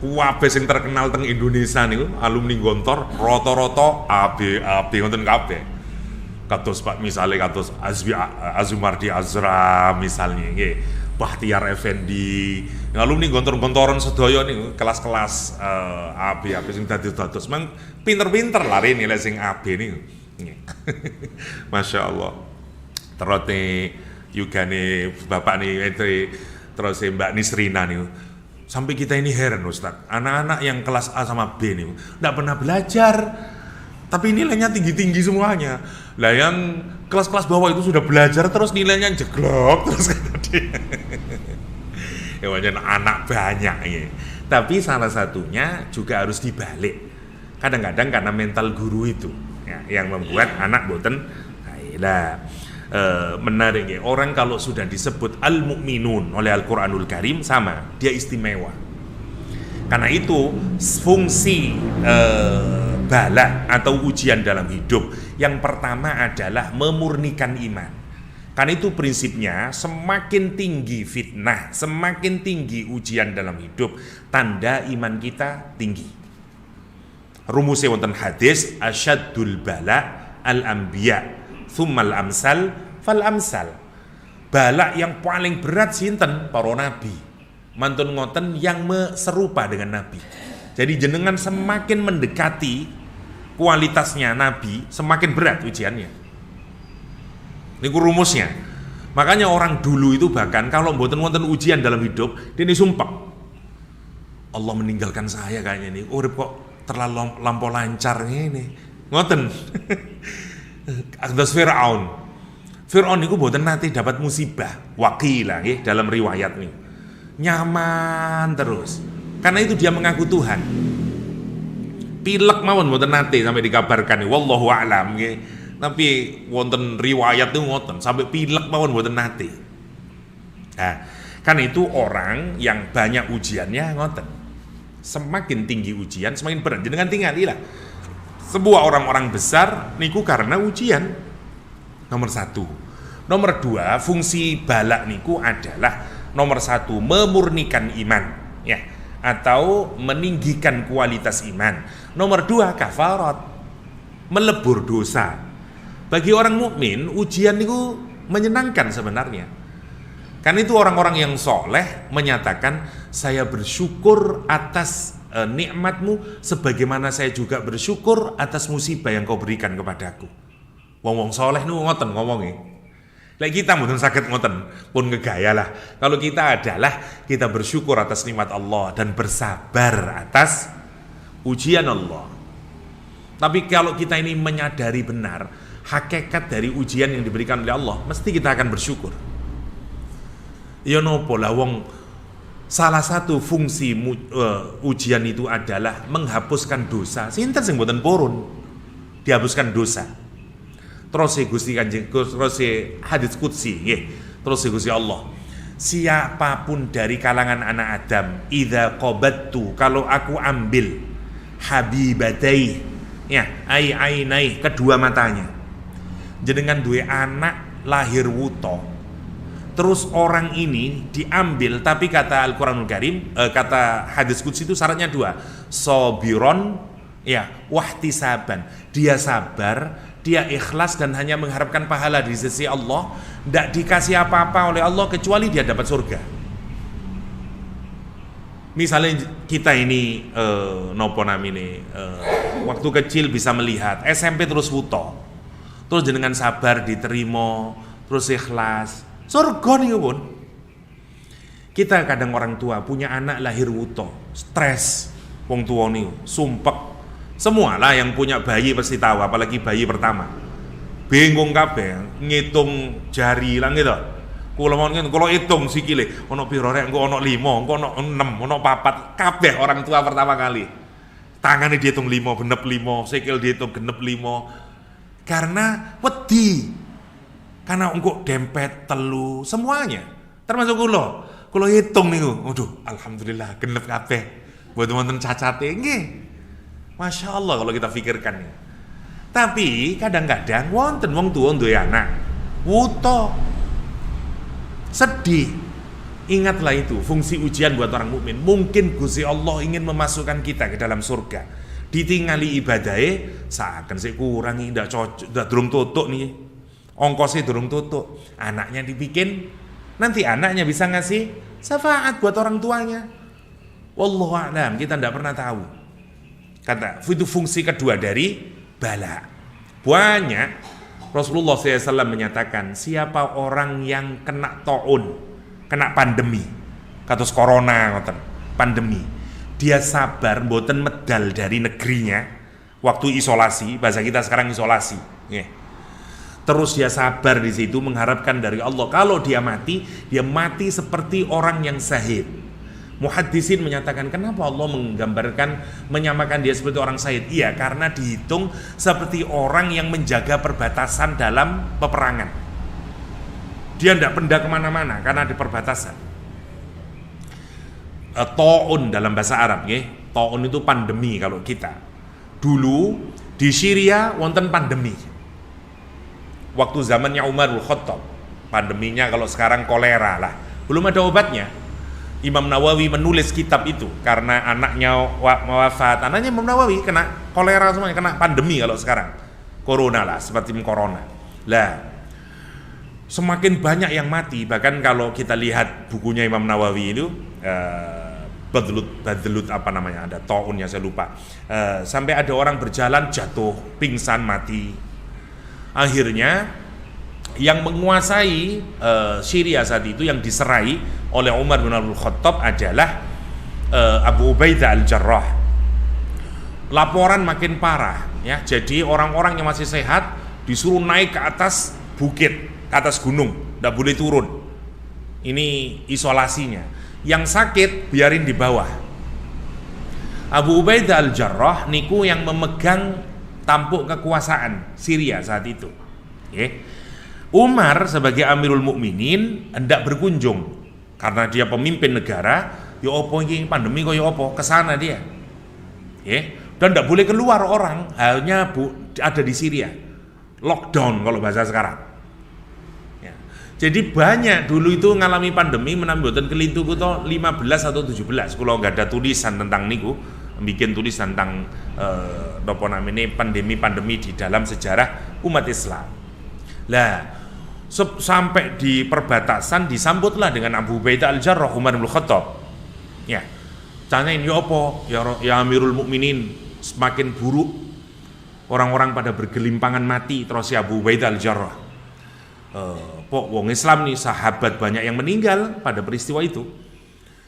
Kabeh sing terkenal teng Indonesia niku alumni Gontor rata-rata AB ngoten kabeh. Kados Pak misale kados Azumardi Azra misalnya nggih, Bahtiar Effendi, alumni Gontor-gontoran sedaya niku kelas-kelas AB sing dados mang pinter-pinter lari nilai sing AB niku. Masya Allah. Terus yugane bapak nih terus Mbak Nisrina nih sampai kita ini heran Ustaz, anak-anak yang kelas A sama B nih nggak pernah belajar tapi nilainya tinggi-tinggi semuanya. Lah yang kelas-kelas bawah itu sudah belajar terus nilainya jeglok terus ya wajar anak banyak ya. Tapi salah satunya juga harus dibalik, kadang-kadang karena mental guru itu ya, yang membuat anak boten lah. Menarik ya, orang kalau sudah disebut al-mu'minun oleh Al-Quranul Karim sama, dia istimewa. Karena itu fungsi bala atau ujian dalam hidup yang pertama adalah memurnikan iman. Karena itu prinsipnya semakin tinggi fitnah, semakin tinggi ujian dalam hidup, tanda iman kita tinggi. Rumusnya wonten hadis asyaddul bala al-anbiya tsummal amsal fal amsal. Bala yang paling berat sinten? Para nabi. Mantun ngoten yang serupa dengan nabi. Jadi jenengan semakin mendekati kualitasnya nabi, semakin berat ujiannya. Niku rumusnya. Makanya orang dulu itu bahkan kalau mboten wonten ujian dalam hidup, dene sumpah. Allah meninggalkan saya kayaknya nih. Urip kok terlalu lampau lancar ngene. Ngoten. Kados Fir'aun itu boten nanti dapat musibah wakilah nggih dalam riwayat nih. Nyaman terus. Karena itu dia mengaku Tuhan. Pilek mawon boten nanti sampai dikabarkan wallahu a'lam nggih. Tapi wonten riwayat tuh ngoten sampai pilek mawon mboten nate. Nah, kan itu orang yang banyak ujiannya ngoten. Semakin tinggi ujian, semakin berat. Jenengan tinggali lah. Sebuah orang-orang besar niku karena ujian. Nomor satu. Nomor dua, fungsi balak niku adalah nomor satu, memurnikan iman, ya, atau meninggikan kualitas iman. Nomor dua, kafarat, melebur dosa. Bagi orang mukmin, ujian itu menyenangkan sebenarnya. Kan itu orang-orang yang soleh menyatakan, saya bersyukur atas nikmatmu, sebagaimana saya juga bersyukur atas musibah yang kau berikan kepadaku. Wong-wong soleh nu ngoten ngomongnya. Lagi kita mboten saged ngoten, pun ngegaya lah. Kalau kita adalah kita bersyukur atas nikmat Allah dan bersabar atas ujian Allah. Tapi kalau kita ini menyadari benar hakikat dari ujian yang diberikan oleh Allah, mesti kita akan bersyukur. Ya nopo lah wong, salah satu fungsi ujian itu adalah menghapuskan dosa. Sinten sing mboten purun dihapuskan dosa. Terus Gusti Kanjeng, terus hadits qudsi nggih. Terus Gusti Allah, siapapun dari kalangan anak Adam, idza qabattu, kalau aku ambil habibatai, ya, ainai, kedua matanya. Jenengan duwe anak lahir wuto, terus orang ini diambil, tapi kata Al-Quranul Karim, kata hadis qudsi itu syaratnya dua, sobiron, ya, wahtisaban, dia sabar, dia ikhlas dan hanya mengharapkan pahala di sisi Allah, tidak dikasih apa-apa oleh Allah kecuali dia dapat surga. Misalnya kita ini nopo namine, waktu kecil bisa melihat, SMP terus wuto, terus jenengan sabar diterima, terus ikhlas, surga nih pun. Kita kadang orang tua punya anak lahir wuto, stres, wong tua nih, sumpek, semua lah yang punya bayi pasti tahu, apalagi bayi pertama, bingung kabeh, ngitung jari lah gitu. Kalau hitung sikile, ono piro rek, engko ono 5, engko ono 6, ono 4, kabeh orang tua pertama kali. Tangannya dihitung 5, genep 5, sikil dihitung genep 5. Karena wedi, karena engkau dempet telu semuanya, termasuk kulo hitung nih, waduh, alhamdulillah genep kabeh, buat teman-teman cacate, nggih, masya Allah kalau kita pikirkan nih. Tapi kadang-kadang wonten wong tuwa duwe anak wuto, sedih. Ingatlah itu fungsi ujian buat orang mukmin. Mungkin Gusti Allah ingin memasukkan kita ke dalam surga. Ditingali ibadahnya seakan saya kurangi, ndak cocok, ndak durung tutuk nih, ongkosnya durung tutuk, anaknya dibikin, nanti anaknya bisa ngasih syafaat buat orang tuanya. Wallahu a'lam, kita ndak pernah tahu. Kata itu fungsi kedua dari bala. Banyak Rasulullah SAW menyatakan, siapa orang yang kena taun, kena pandemi, kados corona ngoten, pandemi, dia sabar mboten medal dari negerinya waktu isolasi, bahasa kita sekarang isolasi, yeah. Terus dia sabar di situ mengharapkan dari Allah, kalau dia mati seperti orang yang syahid. Muhaddisin menyatakan, kenapa Allah menyamakan dia seperti orang syahid? Iya, karena dihitung seperti orang yang menjaga perbatasan dalam peperangan. Dia tidak pindah kemana-mana karena di perbatasan. Ta'un dalam bahasa Arab, ya. Ta'un itu pandemi kalau kita. Dulu di Syria wonten pandemi. Waktu zamannya Umar bin Khattab, pandeminya kalau sekarang kolera lah. Belum ada obatnya. Imam Nawawi menulis kitab itu karena anaknya wafat. Anaknya Imam Nawawi kena kolera semuanya, kena pandemi kalau sekarang. Corona lah, seperti corona. Lah, semakin banyak yang mati. Bahkan kalau kita lihat bukunya Imam Nawawi itu, badlut apa namanya, ada ta'unnya saya lupa, sampai ada orang berjalan jatuh pingsan mati. Akhirnya yang menguasai Syria saat itu, yang diserai oleh Umar bin Khattab adalah Abu Ubaidah al-Jarrah. Laporan makin parah, ya. Jadi orang-orang yang masih sehat disuruh naik ke atas bukit, ke atas gunung, tidak boleh turun. Ini isolasinya. Yang sakit biarin di bawah. Abu Ubaidah al-Jarrah niku yang memegang tampuk kekuasaan Syria saat itu. Umar sebagai Amirul Mukminin hendak berkunjung karena dia pemimpin negara. Ya opo ini pandemi kok ya opo, kesana dia. Dan tidak boleh keluar orang, hanya ada di Syria. Lockdown kalau bahasa sekarang. Ya. Jadi banyak dulu itu ngalami pandemi menambutan kelintu kuto 15 atau 17. Kalau nggak ada tulisan tentang niku, bikin tulisan tentang pandemi di dalam sejarah umat Islam. Lah sampai di perbatasan disambutlah dengan Abu Ubaidah Al-Jarrah Umar bin Khattab. Ya. Tanyain ya apa? Ya Amirul Mukminin, semakin buruk. Orang-orang pada bergelimpangan mati. Terus ya Abu Ubaidah Al-Jarrah. Wong Islam nih sahabat banyak yang meninggal pada peristiwa itu.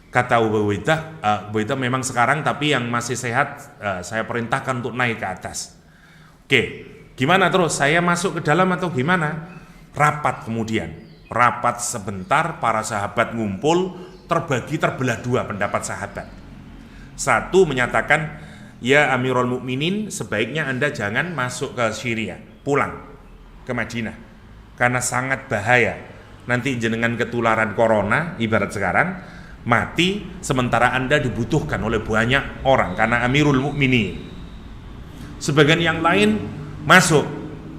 Kata Abu Ubaidah memang sekarang tapi yang masih sehat saya perintahkan untuk naik ke atas. Oke, gimana terus? Saya masuk ke dalam atau gimana? Rapat kemudian, rapat sebentar, para sahabat ngumpul, terbelah dua pendapat sahabat. Satu menyatakan, ya Amirul Mukminin, sebaiknya Anda jangan masuk ke Syria, pulang ke Madinah, karena sangat bahaya. Nanti jenengan ketularan corona, ibarat sekarang, mati, sementara Anda dibutuhkan oleh banyak orang, karena Amirul Mukminin. Sebagian yang lain masuk,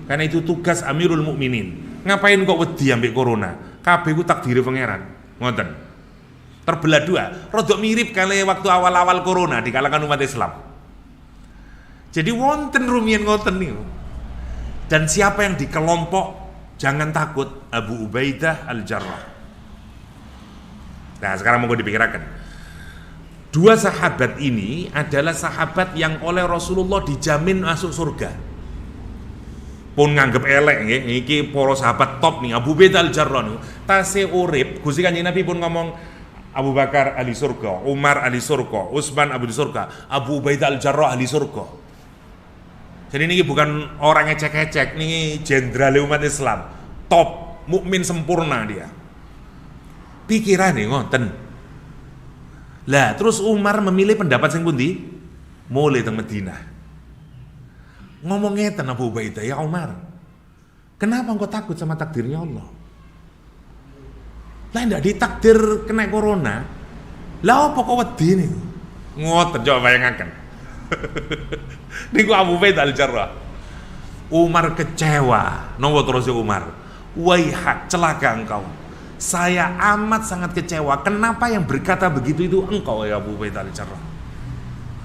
karena itu tugas Amirul Mukminin. Ngapain kok wedi ambek corona? Kabeh ku takdire pangeran. Ngoten. Terbelah dua. Rodok mirip kali waktu awal-awal corona di kalangan umat Islam. Jadi wonten rumiyin ngoten niku. Dan siapa yang di kelompok jangan takut, Abu Ubaidah Al-Jarrah. Nah, sekarang mau dipikirkan. Dua sahabat ini adalah sahabat yang oleh Rasulullah dijamin masuk surga. Pun nganggep elek nggih, iki para sahabat top nih Abu Ubaidah Al-Jarrah niku. Tasih urip, Gusti Kanjeng Nabi pun ngomong Abu Bakar ahli surga, Umar ahli surga, Utsman ahli surga, Abu Ubaidah Al-Jarrah ahli surga. Jadi ini bukan orang ecek-ecek, ini jenderal umat Islam, top, mukmin sempurna dia. Pikirane ngoten. Lah, terus Umar memilih pendapat sing pundi? Mulai teng Madinah. Ngomong ngeten Abu Ubaidah, ya Umar, kenapa engkau takut sama takdirnya Allah? Lah ndak ditakdir kena corona. Lah apa kok wedi niku? Ngoten coba bayangaken. Niku Abu Ubaidah Al-Jarrah. Umar kecewa. Nopo terus Umar? Waihat, celaka engkau. Saya amat sangat kecewa. Kenapa yang berkata begitu itu engkau ya Abu Ubaidah Al-Jarrah?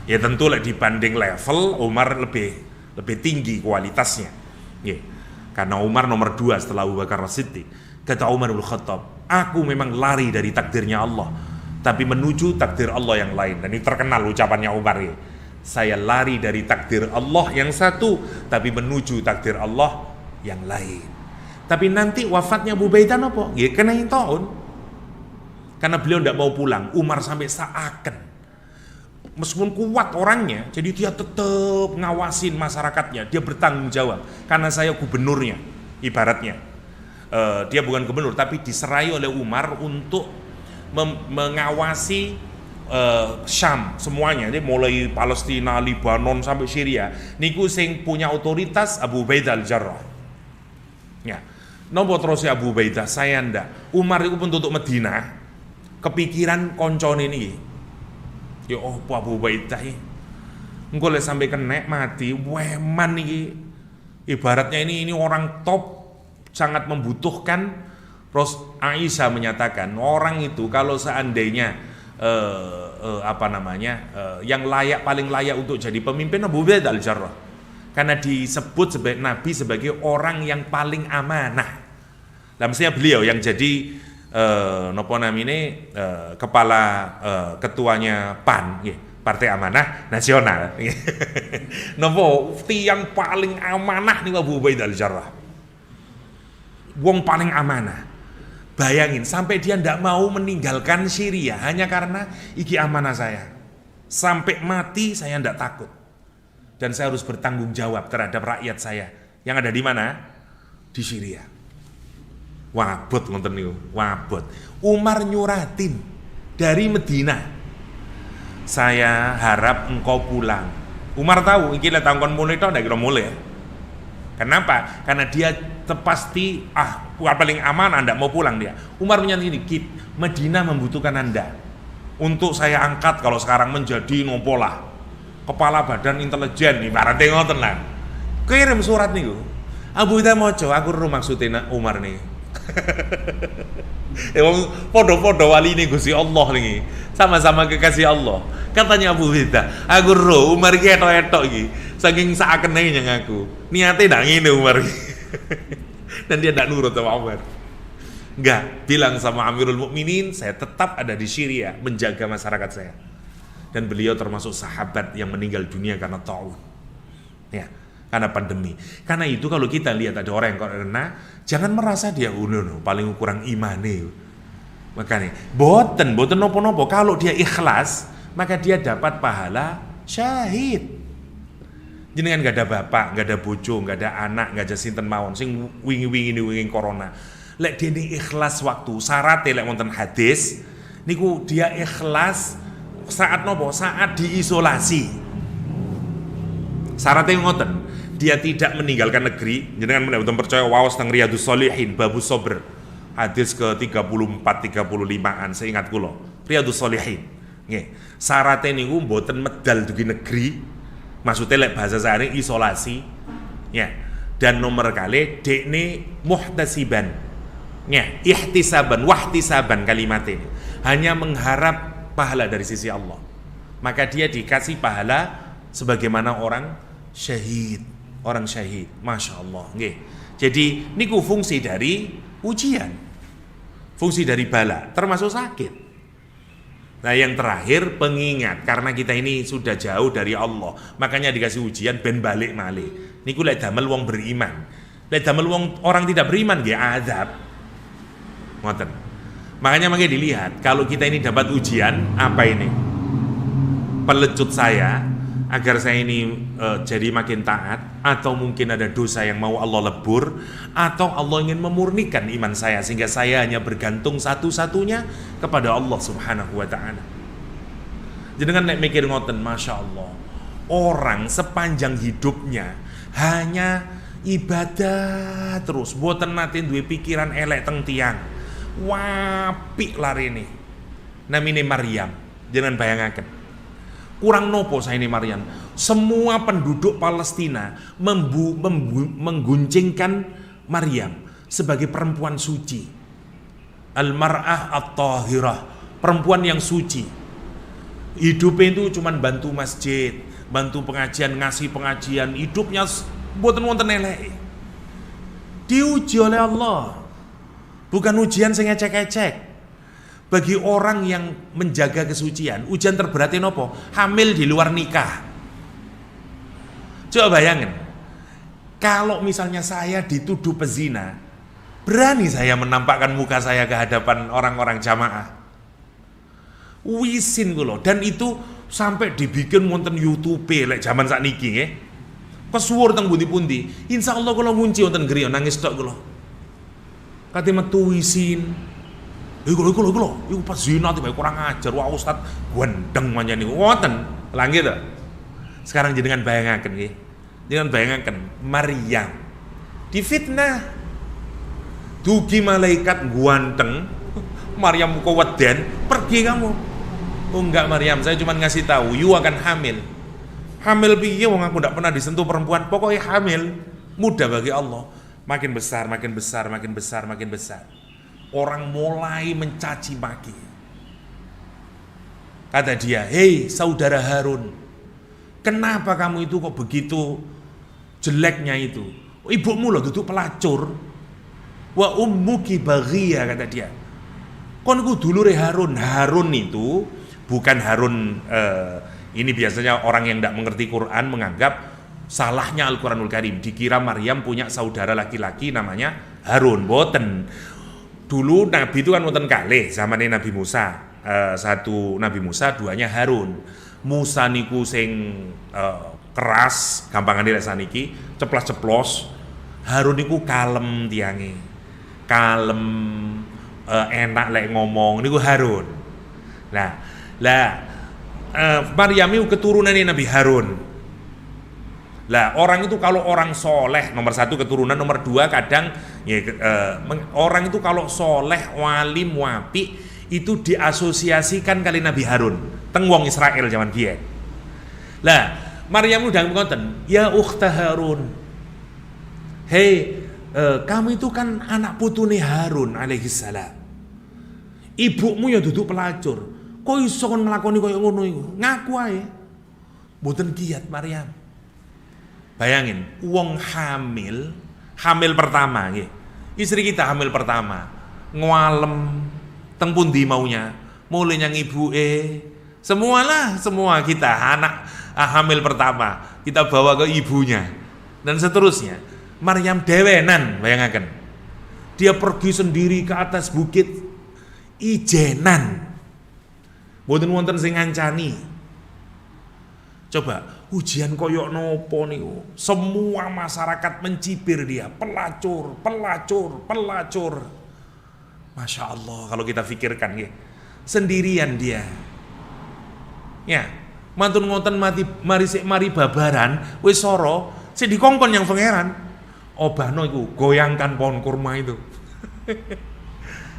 Ya tentu dibanding level Umar lebih tinggi kualitasnya. Karena Umar nomor 2 setelah Abu Bakar As-Siddiq. Kata Umar bin Khattab, aku memang lari dari takdirnya Allah, tapi menuju takdir Allah yang lain. Dan ini terkenal ucapannya Umar ya. Saya lari dari takdir Allah yang satu, tapi menuju takdir Allah yang lain. Tapi nanti wafatnya Abu Ubaidah apa? Ya kena tahun. Karena beliau tidak mau pulang. Umar sampai seakan, meskipun kuat orangnya, jadi dia tetap ngawasin masyarakatnya. Dia bertanggung jawab. Karena saya gubernurnya, ibaratnya. Dia bukan gubernur, tapi diserai oleh Umar untuk mengawasi Syam semuanya. Jadi mulai Palestina, Libanon sampai Syria. Niku sing punya otoritas Abu Ubaidah Al-Jarrah. Ya. Nopo terus Abu Ubaidah, saya ndak. Umar itu pun tutup Madinah. Kepikiran koncone ini. Ya Abu Ubaidah iki. Engko lek sampai kena mati, weman iki. Ibaratnya ini orang top, sangat membutuhkan. Terus Aisyah menyatakan, orang itu kalau seandainya yang paling layak untuk jadi pemimpin Abu Ubaidah Al-Jarrah. Karena disebut sebagai Nabi sebagai orang yang paling amanah. Lah mestinya beliau yang jadi kepala ketuanya PAN, Partai Amanah Nasional. Nopo tiang paling amanah nih Abu Ubaidah Al-Jarrah. Wong paling amanah. Bayangin sampai dia ndak mau meninggalkan Syria hanya karena iki amanah saya. Sampai mati saya ndak takut. Dan saya harus bertanggung jawab terhadap rakyat saya yang ada di mana? Di Syria. Wabot ngoten niku, wabot. Umar nyuratin dari Madinah. Saya harap engkau pulang. Umar tahu iki lek tangkon mulai tok ndak kira mulai. Kenapa? Karena dia pasti paling aman Anda mau pulang dia. Umar menyatakan ini, Medina membutuhkan Anda untuk saya angkat kalau sekarang menjadi nompolah kepala badan intelijen ibaratnya ngoten lah. Kirim surat nih Abu Ida moco aku ru maksudnya Umar nih. Wong podo-podo wali ini Gusti Allah nih. Sama-sama kekasih Allah. Katanya Abu Ida, aku ru Umar iki etok-etok iki. Saking sakene yang aku. Niate ndak ngene Umar. Dan dia ndak nurut sama Umar. Enggak, bilang sama Amirul Mukminin, saya tetap ada di Syria menjaga masyarakat saya. Dan beliau termasuk sahabat yang meninggal dunia karena taun. Ya, karena pandemi. Karena itu kalau kita lihat ada orang yang kena, jangan merasa dia paling kurang imane. Makanya, boten nopo-nopo. Kalau dia ikhlas, maka dia dapat pahala syahid. Jenengan gak ada bapak, gak ada bojo, gak ada anak, gak ada sinten mawon sing wingi corona. Lek dene ikhlas waktu syaratnya lek wonten hadis niku dia ikhlas saat nopo? Saat diisolasi. Syaratnya ngoten, dia tidak meninggalkan negeri. Jenengan mboten percaya waos teng Riyadhus Shalihin babus sabr. Hadis ke 34 35-an seingat kula. Riyadhus Shalihin. Nggih. Syaratnya niku mboten medal dugi negeri. Maksudnya lek bahasa sehari isolasi ya, dan nomor kali dekne muhtasiban ya, ihtisaban wahtisaban kalimatnya hanya mengharap pahala dari sisi Allah, maka dia dikasih pahala sebagaimana orang syahid. Masya Allah nggih. Jadi niku fungsi dari ujian, fungsi dari bala termasuk sakit. Nah yang terakhir pengingat, karena kita ini sudah jauh dari Allah, makanya dikasih ujian ben balik malih. Niku lek damel wong beriman. Lek damel wong orang tidak beriman nggih azab. Ngoten. Makanya dilihat kalau kita ini dapat ujian apa ini? Pelecut saya agar saya ini jadi makin taat, atau mungkin ada dosa yang mau Allah lebur, atau Allah ingin memurnikan iman saya sehingga saya hanya bergantung satu-satunya kepada Allah Subhanahu wa ta'ala. Jadi kan nek mikir ngoten, Masya Allah, orang sepanjang hidupnya hanya ibadah terus, boten nate duwe pikiran elek teng tiyang. Wapik larene. Namine Maryam. Jangan bayangaken. Kurang nopo saya ini Maryam. Semua penduduk Palestina mengguncingkan Maryam sebagai perempuan suci. Al-mar'ah at-tahirah, perempuan yang suci. Hidupnya itu cuman bantu masjid, bantu pengajian, ngasih pengajian. Hidupnya mboten wonten elek. Diuji oleh Allah. Bukan ujian sing ecek-ecek. Bagi orang yang menjaga kesucian, ujian terberatnya nopo? Hamil di luar nikah. Coba bayangin, kalau misalnya saya dituduh pezina, berani saya menampakkan muka saya ke hadapan orang-orang jamaah? Wisin kula. Dan itu sampai dibikin wonten YouTube lek zaman sakniki nggih. Kesuwur teng pundi-pundi. Insyaallah kula ngunci wonten griya nangis tok kula. Kate metu wisin. Iku pas zina tiba kurang ajar, wah ustad gendeng manjani ngoten langit. Sekarang jenengan bayangaken nggih. Jenengan bayangaken Maryam difitnah. Dugi malaikat guanteng, Maryam muka weden, pergi kamu. Oh enggak Maryam, saya cuma ngasih tahu you akan hamil. Hamil piye wong aku ndak pernah disentuh perempuan, pokoknya hamil. Mudah bagi Allah. Makin besar. Orang mulai mencaci maki. Kata dia, hei saudara Harun, kenapa kamu itu kok begitu jeleknya itu? Ibumu loh duduk pelacur. Wa ummuki baghiyah, kata dia. Kon ku dulure Harun. Harun itu bukan Harun ini biasanya orang yang tidak mengerti Quran menganggap salahnya Al-Quranul Karim. Dikira Maryam punya saudara laki-laki namanya Harun. Boten. Dulu Nabi itu kan wonten kalih zamane Nabi Musa. Satu Nabi Musa, duanya Harun. Musa niku sing keras, gampangane lek saniki, ceplos-ceplos. Harun niku kalem tiange. Kalem, enak lek ngomong niku Harun. Maryam itu keturunane Nabi Harun. Lah orang itu kalau orang soleh, nomor satu keturunan, nomor dua kadang ya, orang itu kalau soleh, wali, wapi itu diasosiasikan kali Nabi Harun, teng wong Israel zaman biyen. Lah Maryam udah ngoten, ya ukhta Harun, hei kamu itu kan anak putune Harun alaihissalam, ibumu ya duduk pelacur, kok iso kon nglakoni koyo ngono iku? Ngaku ae. Mboten kiat Maryam. Bayangin, wong hamil pertama nggih. Istri kita hamil pertama, ngwalem teng pundi maunya, mulai nyang ibuke. Semua kita anak hamil pertama kita bawa ke ibunya dan seterusnya. Maryam dewenan, bayangkan. Dia pergi sendiri ke atas bukit ijenan. Mboten wonten sing ngancani. Coba ujian koyok nopo niku. Semua masyarakat mencibir dia, pelacur. Masya Allah kalau kita pikirkan ya. Sendirian dia. Ya, mantun ngoten mari babaran wis soro, sing dikongkon yang pangeran. Obahno iku goyangkan pohon kurma itu.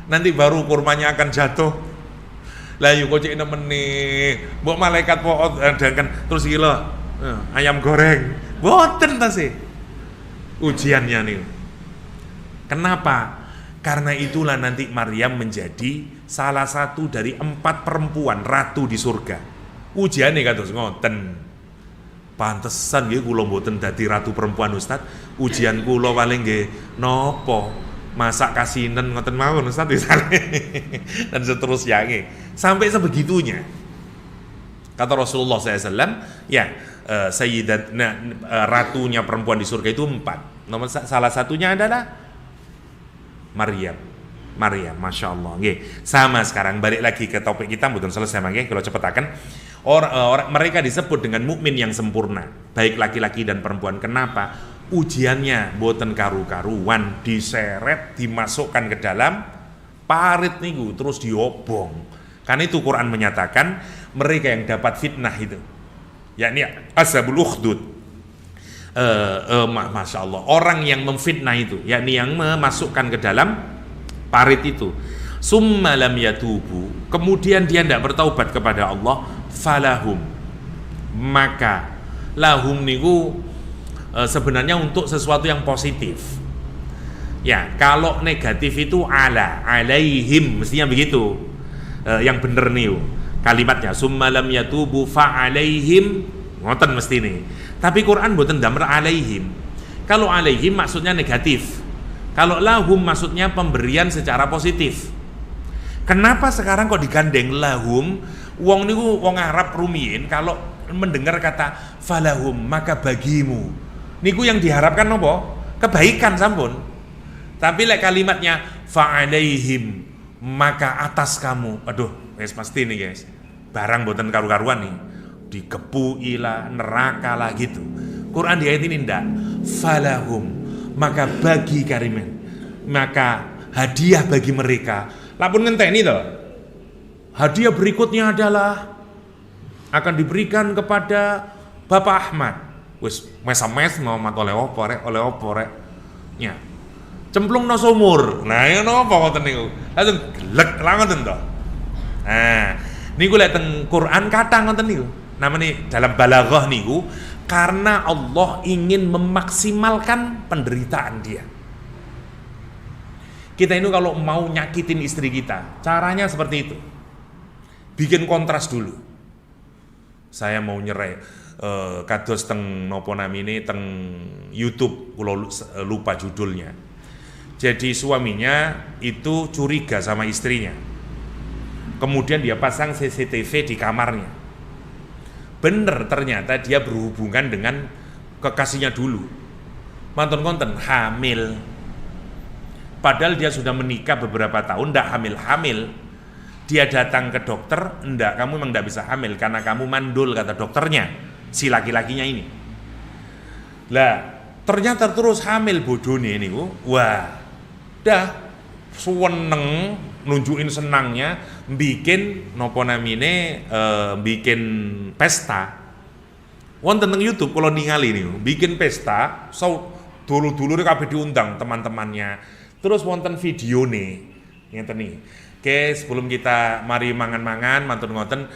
Nanti baru kurmanya akan jatuh. Lah yuk kocek nemeni, mbok malaikat poot dan terus gila ayam goreng, boten ta sih ujiannya nih. Kenapa? Karena itulah nanti Maryam menjadi salah satu dari 4 perempuan ratu di surga. Ujiannya kados ngoten. Pantesan nggih kula mboten dadi ratu perempuan Ustaz. Ujian kula paling nggih nopo? Masak kasinen ngoten mawon Ustaz dan seterusnya nggih. Sampai sebegitunya. Kata Rasulullah SAW, ya ratunya perempuan di surga itu 4. Nomor salah satunya adalah Maryam, Masya Allah. Nggih. Sama sekarang balik lagi ke topik kita, mboten selesai nggih kalau cepetaken. Mereka disebut dengan mukmin yang sempurna, baik laki-laki dan perempuan. Kenapa? Ujiannya boten karu-karuan, diseret, dimasukkan ke dalam parit niku, terus diobong. Karena itu Quran menyatakan mereka yang dapat fitnah itu, yakni ashabul ukhdud, Masya Allah, orang yang memfitnah itu, yakni yang memasukkan ke dalam parit itu, summa lam yatubu, kemudian dia tidak bertaubat kepada Allah, falahum, maka lahum niku sebenarnya untuk sesuatu yang positif. Ya, kalau negatif itu alaihim, mestinya begitu. Yang bener nih kalimatnya, summa lam yatubu fa alaihim, ngoten mesti nih. Tapi Quran mboten damel alaihim. Kalau alaihim maksudnya negatif. Kalau lahum maksudnya pemberian secara positif. Kenapa sekarang kok digandeng lahum? Wong niku wong Arab rumiyin kalau mendengar kata falahum, maka bagimu, niku yang diharapkan nopo? Kebaikan sampun. Tapi lek kalimatnya fa'alaihim, maka atas kamu. Aduh, wis pasti nih guys. Barang boten karu-karuan nih. Dikepui lah, neraka lah gitu. Quran di ayat ini ndak. Falahum, maka bagi karimen, maka hadiah bagi mereka. Lapun ngenteni toh. Hadiah berikutnya adalah akan diberikan kepada Bapak Ahmad. Wis mes-mes ngomat oleh opo rek. Ya. Cemplung no sumur. Nah, ya napa ngoten niku. Langsung gelek ngoten to. Nah, niku lek teng Quran kata ngoten niku. Namanya dalam balaghah niku karena Allah ingin memaksimalkan penderitaan dia. Kita ini kalau mau nyakitin istri kita, caranya seperti itu. Bikin kontras dulu. Saya mau nyerai kados teng nopo namine teng YouTube, kula lupa judulnya. Jadi suaminya itu curiga sama istrinya. Kemudian dia pasang CCTV di kamarnya. Bener ternyata dia berhubungan dengan kekasihnya dulu. Mantun konten hamil. Padahal dia sudah menikah beberapa tahun, ndak hamil-hamil. Dia datang ke dokter, enggak, kamu memang enggak bisa hamil karena kamu mandul, kata dokternya, si laki-lakinya ini. Lah, ternyata terus hamil bodone niku. Wah, dah seneng nunjukin senangnya, bikin nopo namine bikin pesta. Wonten teng YouTube kalau ningali nih, bikin pesta, dulu-dulu kabeh diundang teman-temannya. Terus wonten video nih, ngeten nih. Oke, sebelum kita mari mangan-mangan, mantun ngoten,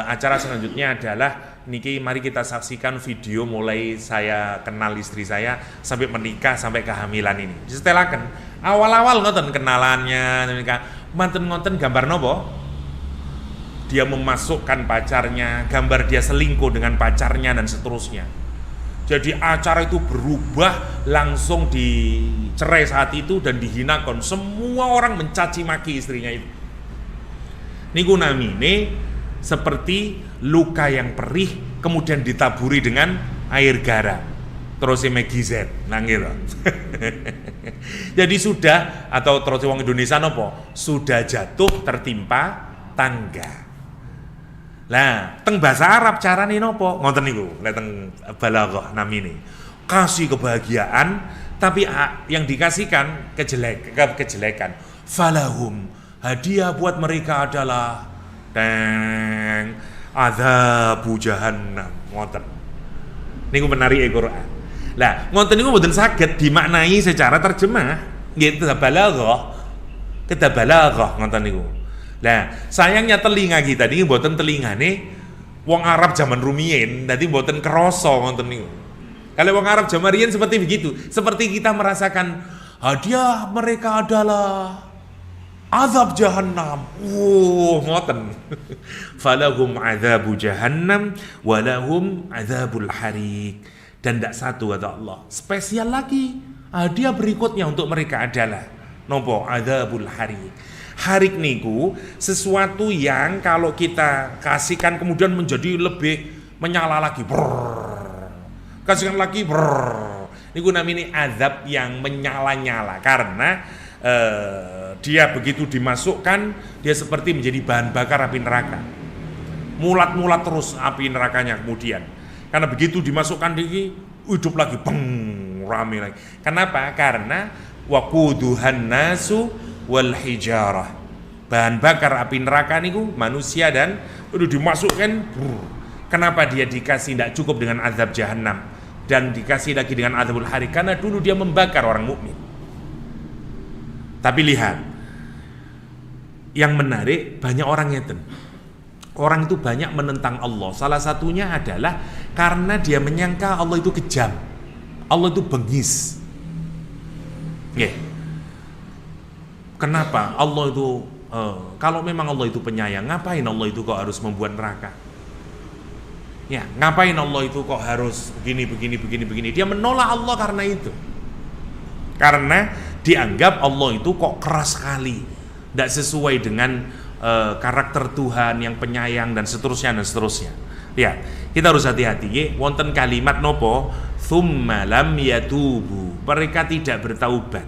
acara selanjutnya adalah niki mari kita saksikan video mulai saya kenal istri saya sampai menikah sampai kehamilan ini. Disetelaken awal-awal ngoten kenalannya, mantun ngoten gambar nopo? Dia memasukkan pacarnya, gambar dia selingkuh dengan pacarnya dan seterusnya. Jadi acara itu berubah, langsung dicerai saat itu dan dihinakan. Semua orang mencaci maki istrinya itu. Niku namine seperti luka yang perih kemudian ditaburi dengan air garam. Terus Maggie Z, nang gitu. Jadi sudah, atau terus wong Indonesia nopo? Sudah jatuh tertimpa tangga. Lah, teng bahasa Arab carane nopo? Ngoten niku, lek teng balaghah namine. Kasih kebahagiaan tapi yang dikasihkan kejelekan. Falahum, hadiah buat mereka adalah adzabu jahannam. Ngoten. Niku menarik Quran. Lah, ngoten niku mboten saged dimaknai secara terjemah. Nggih, kita balaghah ngoten niku. Nah, sayangnya telinga kita ini mboten telingane wong Arab zaman rumiyin, dadi mboten krasa ngoten niku. Kalau wong Arab zaman riyin seperti begitu, seperti kita merasakan hadiah mereka adalah azab jahannam. Ngoten. Falahum adzabu jahannam walahum adzabul harik. Dan tidak satu kata Allah. Spesial lagi, hadiah berikutnya untuk mereka adalah nopo adzabul harik. Harik niku sesuatu yang kalau kita kasihkan kemudian menjadi lebih menyala lagi. Kasihkan lagi. Niku namanya azab yang menyala-nyala karena dia begitu dimasukkan dia seperti menjadi bahan bakar api neraka. Mulat-mulat terus api nerakanya kemudian. Karena begitu dimasukkan hidup lagi, rame lagi. Kenapa? Karena waquduhan nasu wal hijarah. Bahan bakar api neraka niku manusia dan udah dimasukkan. Kenapa dia dikasih tidak cukup dengan azab jahannam dan dikasih lagi dengan azabul harik? Karena dulu dia membakar orang mukmin. Tapi lihat, yang menarik banyak orang ngeten. Orang itu banyak menentang Allah. Salah satunya adalah karena dia menyangka Allah itu kejam. Allah itu bengis. Nggih. Kenapa Allah itu kalau memang Allah itu penyayang, ngapain Allah itu kok harus membuat neraka? Ya, ngapain Allah itu kok harus begini? Dia menolak Allah karena itu. Karena dianggap Allah itu kok keras sekali, tidak sesuai dengan karakter Tuhan yang penyayang dan seterusnya. Ya, kita harus hati-hati. Wonten kalimat nopo? Tsumma lam yatubu. Mereka tidak bertaubat.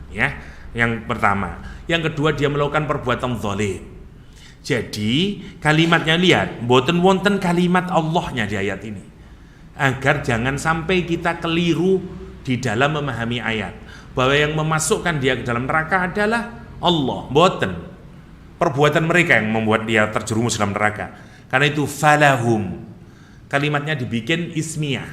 Ya. Yang pertama, yang kedua dia melakukan perbuatan zalim. Jadi kalimatnya lihat, mboten wonten kalimat Allahnya di ayat ini. Agar jangan sampai kita keliru di dalam memahami ayat bahwa yang memasukkan dia ke dalam neraka adalah Allah, mboten. Perbuatan mereka yang membuat dia terjerumus dalam neraka. Karena itu falahum. Kalimatnya dibikin ismiyah,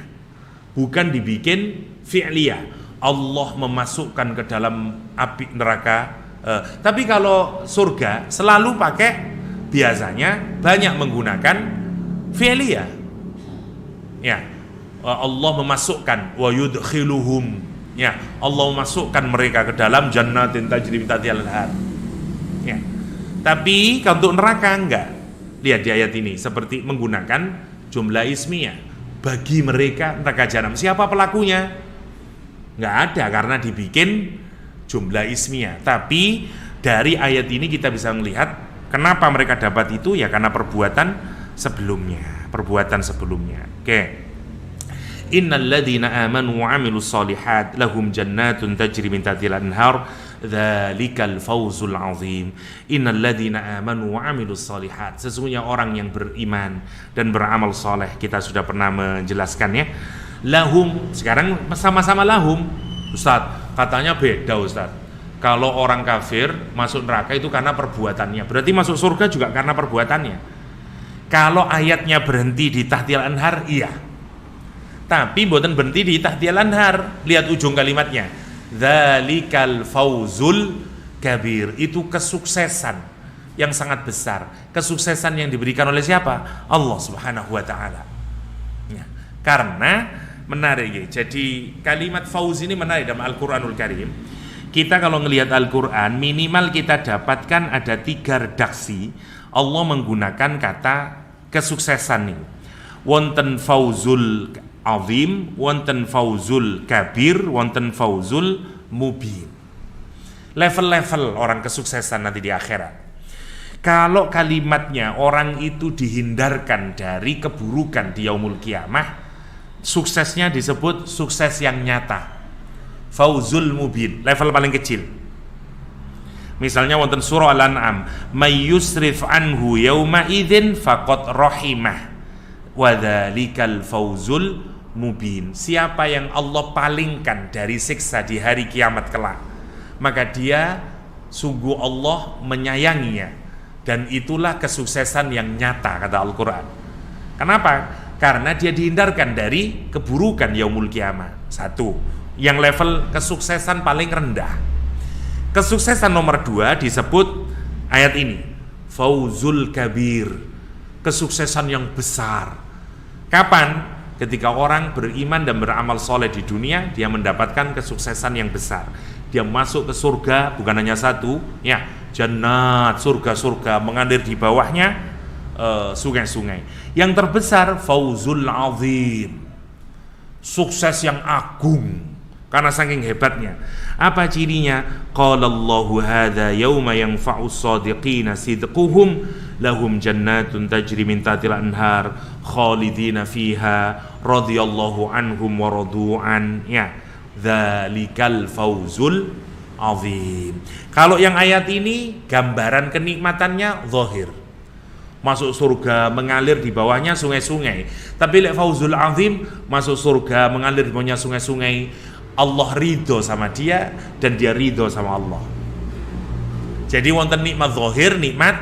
bukan dibikin fi'liyah. Allah memasukkan ke dalam api neraka. Tapi kalau surga selalu pakai, biasanya banyak menggunakan fi'liyah. Ya, Allah memasukkan wa yudkhiluhum. Ya, Allah memasukkan mereka ke dalam jannatin tajri min tahtiha al-anhar. Ya. Tapi kalau untuk neraka enggak. Lihat di ayat ini seperti menggunakan jumlah ismiyah. Bagi mereka neraka jahanam. Siapa pelakunya? Nggak ada karena dibikin jumlah ismiyah. Tapi dari ayat ini kita bisa melihat kenapa mereka dapat itu, ya karena perbuatan sebelumnya. Oke. Innal ladzina amanu wa 'amilus shalihat lahum jannatun tajri min tahtiha al-anhar dzalikal fawzul 'azim. Innal ladzina amanu wa 'amilus shalihat. Sesungguhnya orang yang beriman dan beramal saleh, kita sudah pernah menjelaskannya. Lahum, sekarang sama-sama lahum. Ustaz, katanya beda Ustaz. Kalau orang kafir masuk neraka itu karena perbuatannya, berarti masuk surga juga karena perbuatannya. Kalau ayatnya berhenti di tahtil anhar, iya. Tapi mboten berhenti di tahtiyal anhar. Lihat ujung kalimatnya. Dzalikal fauzul kabir. Itu kesuksesan yang sangat besar. Kesuksesan yang diberikan oleh siapa? Allah Subhanahu wa taala. Ya. Karena menarik ya. Jadi kalimat fauz ini menarik dalam Al-Qur'anul Karim. Kita kalau ngelihat Al-Qur'an minimal kita dapatkan ada 3 redaksi Allah menggunakan kata kesuksesan nih. Wonten fauzul azim, wonten fauzul kabir, wonten fauzul mubin. Level-level orang kesuksesan nanti di akhirat. Kalau kalimatnya orang itu dihindarkan dari keburukan di yaumul kiamah, suksesnya disebut sukses yang nyata. Fauzul mubin, level paling kecil. Misalnya wonten surah Al-An'am, may yusrif anhu yauma idzin faqad rahimah wa dzalikal fauzul mubin. Siapa yang Allah palingkan dari siksa di hari kiamat kelak, maka dia sungguh Allah menyayanginya, dan itulah kesuksesan yang nyata, kata Al-Qur'an. Kenapa? Karena dia dihindarkan dari keburukan yaumul kiamah. Satu, yang level kesuksesan paling rendah. Kesuksesan nomor 2 disebut ayat ini, fauzul kabir, kesuksesan yang besar. Kapan? Ketika orang beriman dan beramal soleh di dunia, dia mendapatkan kesuksesan yang besar. Dia masuk ke surga, bukan hanya satu, ya, jannat, surga-surga, mengalir di bawahnya sungai-sungai. Yang terbesar fauzul azim, sukses yang agung. Karena saking hebatnya. Apa cirinya? Qala Allahu hadza yauma yanfa'us shadiqina sidquhum lahum jannatun tajri min tahtiha anhar khalidina fiha radhiyallahu anhum wa radu'an. Ya, dzalikal fauzul azim. Kalau yang ayat ini gambaran kenikmatannya zahir. Masuk surga, mengalir di bawahnya sungai-sungai. Tapi lek fauzul azim, masuk surga, mengalir di bawahnya sungai-sungai. Allah ridho sama dia dan dia ridho sama Allah. Jadi wonten nikmat zahir, nikmat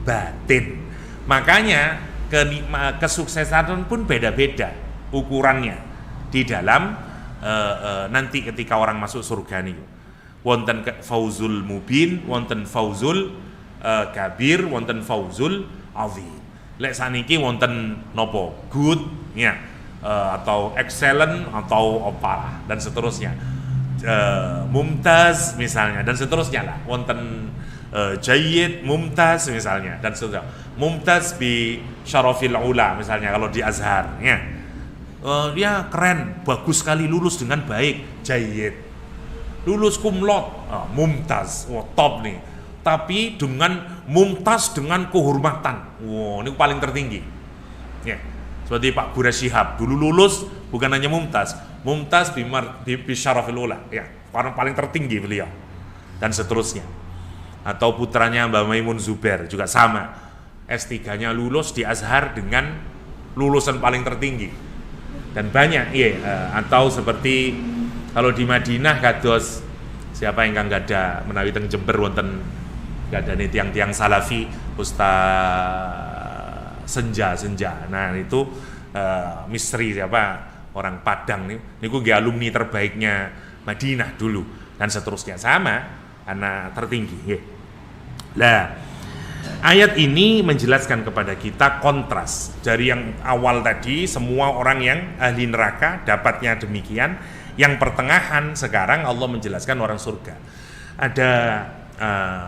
batin. Makanya kesuksesan pun beda-beda ukurannya di dalam nanti ketika orang masuk surga nih. Wonten fauzul mubin, wonten fauzul kabir, wonten fauzul azim. Lek saniki wonten nopo? Good, ya. Atau excellent atau apa dan seterusnya, mumtaz misalnya dan seterusnya lah, wonten jayyid, mumtaz misalnya dan seterusnya, mumtaz bi syarafil ula misalnya kalau di Azhar ya, dia keren, bagus sekali, lulus dengan baik, jayyid. Lulus cum laude, mumtaz, top nih, tapi dengan mumtaz dengan kehormatan, ini paling tertinggi ya. Seperti Pak Bura Shihab dulu lulus bukan hanya mumtaz bi syarafil ula, ya, orang paling tertinggi beliau dan seterusnya. Atau putranya Mbak Maimun Zubair juga sama, S3-nya lulus di Azhar dengan lulusan paling tertinggi dan banyak iya. Atau seperti kalau di Madinah kados siapa yang nggak ada menawi teng Jember wonten nggak ada nih tiang-tiang salafi, Ustaz Senja. Nah itu misteri siapa, orang Padang nih, niku nggih alumni terbaiknya Madinah dulu dan seterusnya, sama anak tertinggi. Nah, ayat ini menjelaskan kepada kita kontras dari yang awal tadi, semua orang yang ahli neraka dapatnya demikian. Yang pertengahan sekarang Allah menjelaskan orang surga. Ada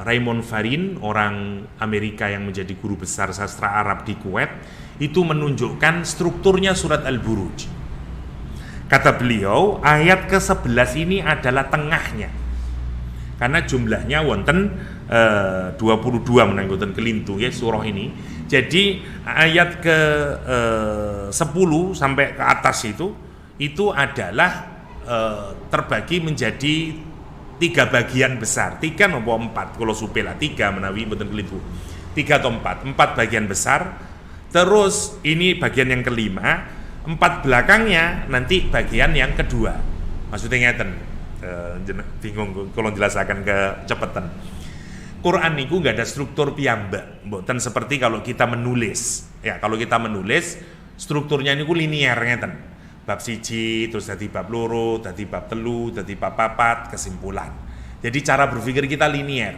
Raymond Farin, orang Amerika yang menjadi guru besar sastra Arab di Kuwait, itu menunjukkan strukturnya surat Al-Buruj. Kata beliau, ayat ke-11 ini adalah tengahnya, karena jumlahnya wonten 22 menanggutan kelintu ya surah ini. Jadi ayat ke-10 sampai ke atas itu adalah terbagi menjadi 3 bagian besar, 3 atau 4 kalau supel lah, 3 menawi mboten keliru, 3 atau 4 bagian besar. Terus ini bagian yang kelima, 4 belakangnya nanti bagian yang kedua. Maksudnya ngeten, bingung kalau jelasakan kecepetan. Quran niku nggak ada struktur piyambak, mboten seperti kalau kita menulis. Ya, kalau kita menulis strukturnya niku linear ngeten. bab siji, terus dadi bab loro, dadi bab telu, dadi bab papat, kesimpulan. Jadi cara berpikir kita linier,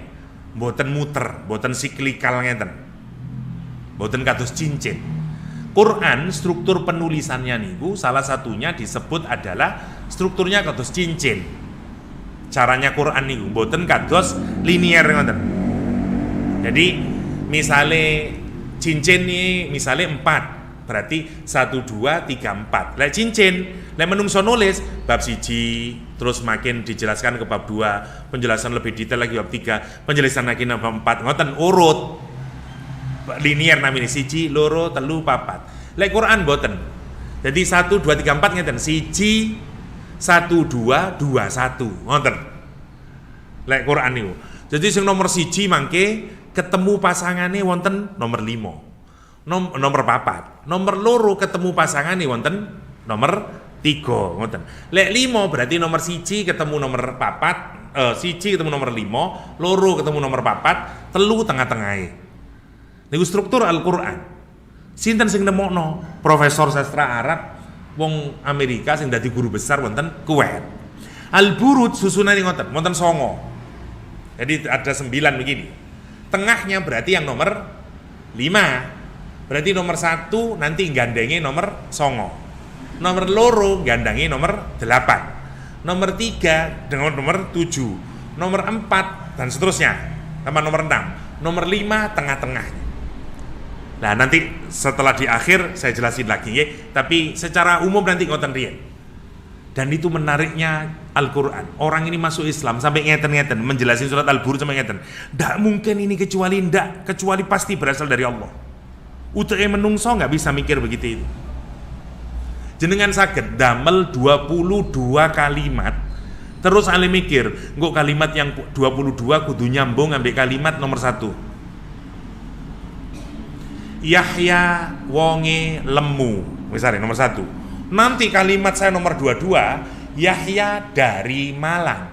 mboten muter, mboten siklikal ngeten. Mboten kados cincin. Quran struktur penulisannya niku salah satunya disebut adalah strukturnya kados cincin. Caranya Quran niku mboten kados linier ngoten. Jadi misale cincin nih misale 4 berarti 1, 2, 3, 4. Lek cincin, lek menungso nulis bab siji, terus makin dijelaskan ke bab 2, penjelasan lebih detail lagi bab 3, penjelasan lagi bab 4, ngoten urut. Linier namanya siji, loro, telu, papat. Lek Quran boten. Jadi 1, 2, 3, 4 ngeten. Siji, 1, 2, 2, 1. Ngoten. Lek Quran niku. Jadi sing nomor siji mangke ketemu pasangane wonten nomor 5. Nomor papat, nomor loro ketemu pasangan nih wonten nomor 3 ngoten. Lek 5 berarti nomor siji ketemu nomor papat, siji ketemu nomor 5, loro ketemu nomor papat, telu tengah-tengahe. Niku struktur Al-Qur'an. Sinten sing nemokno? Profesor sastra Arab wong Amerika sing dadi guru besar wonten Kuwait. Al-Buruj susunane ngoten, wonten 9. Jadi ada 9 begini. Tengahnya berarti yang nomor 5. Berarti nomor 1 nanti gandengi nomor 9. Nomor loro gandengi nomor 8. Nomor 3 dengan nomor 7. Nomor 4 dan seterusnya. Sama nomor 6. Nomor 5 tengah-tengahnya. Nah nanti setelah di akhir saya jelasin lagi ya. Tapi secara umum nanti ngoten riyen. Dan itu menariknya Al-Quran. Orang ini masuk Islam sampai ngeten-ngeten menjelasin surat Al-Buruj sampai ngeten. Ndak mungkin ini kecuali pasti berasal dari Allah. Utek menungso nggak bisa mikir begitu itu. Jenengan saged damel 22 kalimat terus ale mikir, engko kalimat yang 22 kudu nyambung ambek kalimat nomor 1. Yahya wonge lemu, misalnya nomor 1. Nanti kalimat saya nomor 22, Yahya dari Malang.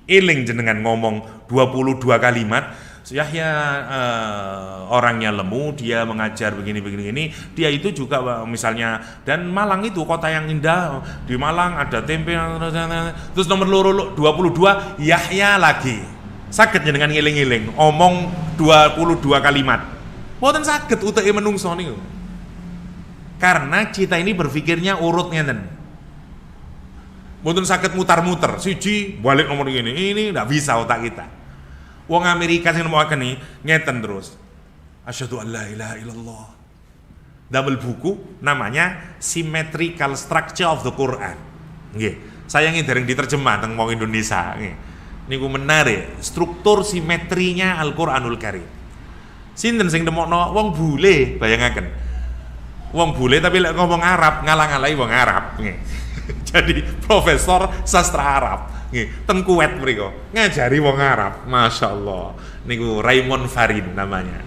Eling jenengan ngomong 22 kalimat. Yahya orangnya lemu, dia mengajar begini, dia itu juga misalnya, dan Malang itu kota yang indah, di Malang ada tempe, terus nomor loro 22 Yahya lagi, sakit dengan ngiling-ngiling, omong 22 kalimat, boten sakit uteke menungso niku, karena kita ini berpikirnya urut ngeten, boten sakit mutar-muter, siji balik nomor ini nggak bisa otak kita. Wong Amerika sing nemokaken nih ngeten terus. Asyhadu an la ilaha illallah. Damel buku namanya Symmetrical Structure of the Quran. Nggih. Sayangi dereng diterjemah teng wong Indonesia nggih. Niku menarik, struktur simetrinya Al-Qur'anul Karim. Sinten sing nemokno? Wong bule, bayangaken. Wong bule tapi lek ngomong Arab ngalang-alangi wong Arab nggih. Jadi profesor sastra Arab. Teng Kuwait mriko ngajari wong Arab, masya Allah. Niku Raymond Farid namanya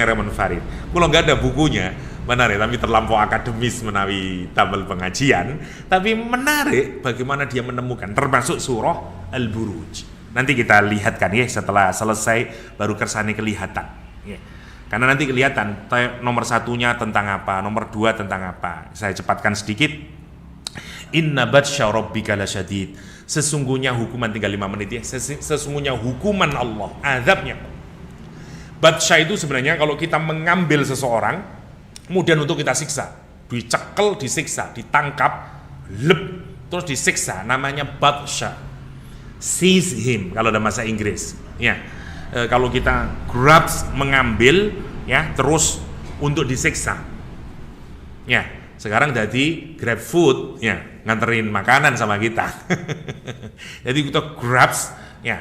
Raymond Farid. Kula nggak ada bukunya, menarik tapi terlampau akademis menawi tambal pengajian. Tapi menarik bagaimana dia menemukan, termasuk surah Al-Buruj. Nanti kita lihatkan ya setelah selesai baru kersane kelihatan. Ya. Karena nanti kelihatan nomor 1-nya tentang apa, nomor 2 tentang apa. Saya cepatkan sedikit. Inna batsya rabbika lasyadid. Sesungguhnya hukuman tinggal 5 menit ya. Sesungguhnya hukuman Allah, azabnya. Batsya itu sebenarnya kalau kita mengambil seseorang kemudian untuk kita siksa, dicekel, disiksa, ditangkap, terus disiksa, namanya batsya. Seize him kalau dalam bahasa Inggris. Ya. Kalau kita grabs, mengambil ya, terus untuk disiksa. Ya. Sekarang jadi grab food ya, nganterin makanan sama kita. Jadi kita grabs ya,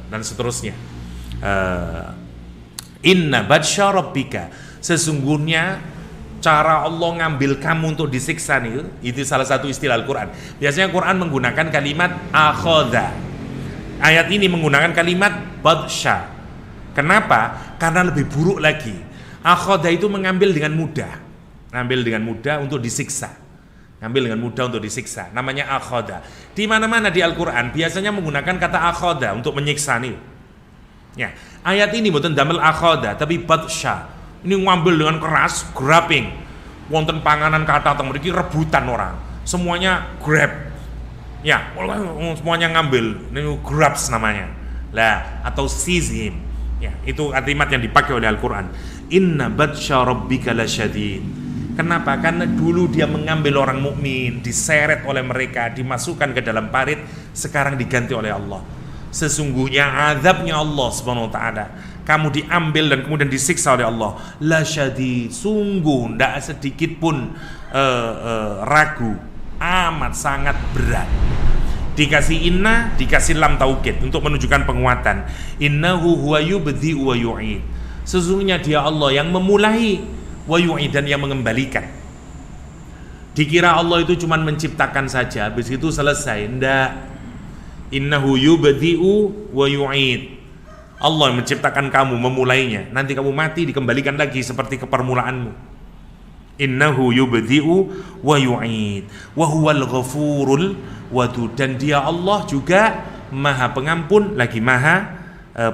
dan seterusnya. Inna batsya rabbika, sesungguhnya cara Allah ngambil kamu untuk disiksa nih, itu salah satu istilah Al-Quran. Biasanya Quran menggunakan kalimat akhadha. Ayat ini menggunakan kalimat batsya. Kenapa? Karena lebih buruk lagi. Akhadha itu mengambil dengan mudah. Ngambil dengan mudah untuk disiksa. Ngambil dengan mudah untuk disiksa. Namanya akhadha. Di mana-mana di Al-Quran biasanya menggunakan kata akhadha untuk menyiksa nih. Ya, ayat ini bukan damel akhadha tapi batsya. Ini ngambil dengan keras, grabbing. wonten panganan kata teng mriki rebutan orang. Semuanya grab. Ya, semuanya ngambil. Ini grabs namanya. Lah, atau seize him. Ya, itu kalimat yang dipakai oleh Al-Qur'an. Inna batsya rabbika lasyadid. Kenapa? Karena dulu dia mengambil orang mukmin, diseret oleh mereka, dimasukkan ke dalam parit, sekarang diganti oleh Allah. Sesungguhnya azabnya Allah Subhanahu wa taala, kamu diambil dan kemudian disiksa oleh Allah, lasyadid, sungguh tidak sedikit pun ragu, amat sangat berat. Dikasih inna, dikasih lam taukid untuk menunjukkan penguatan. Innahu huwa yubdi'u wa yu'id. Sesungguhnya dia Allah yang memulai, wa yu'id, dan yang mengembalikan. Dikira Allah itu cuma menciptakan saja, habis itu selesai. Ndak. Innahu yubdi'u wa yu'id. Allah yang menciptakan kamu, memulainya. Nanti kamu mati dikembalikan lagi seperti ke permulaanmu. Innahu yubdi'u wa yu'id wa huwal ghafurul wadud, dan dia Allah juga maha pengampun lagi maha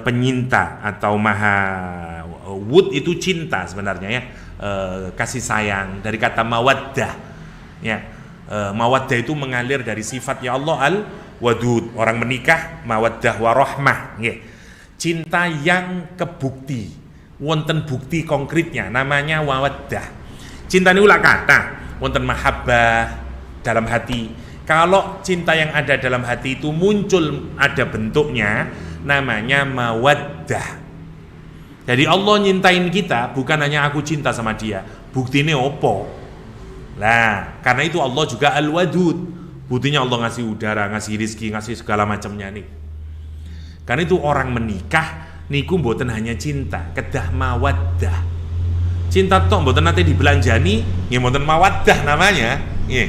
penyinta, atau maha wud itu cinta sebenarnya ya, kasih sayang, dari kata mawaddah ya. Mawaddah itu mengalir dari sifatnya Allah al-wadud, orang menikah mawaddah warahmah ya. Cinta yang kebukti, wonten bukti konkretnya, namanya mawaddah. Cinta ini ulah kata, wonten mahabbah dalam hati. Kalau cinta yang ada dalam hati itu muncul ada bentuknya, namanya mawaddah. Jadi Allah nyintain kita bukan hanya aku cinta sama dia, buktinya opo. Lah, karena itu Allah juga al-wadud. Buktinya Allah ngasih udara, ngasih rizki, ngasih segala macamnya nih. Karena itu orang menikah niku mboten hanya cinta, kedah mawaddah. Cinta tok mboten nate dibelanjani, nggih mboten mawaddah namanya. Nggih.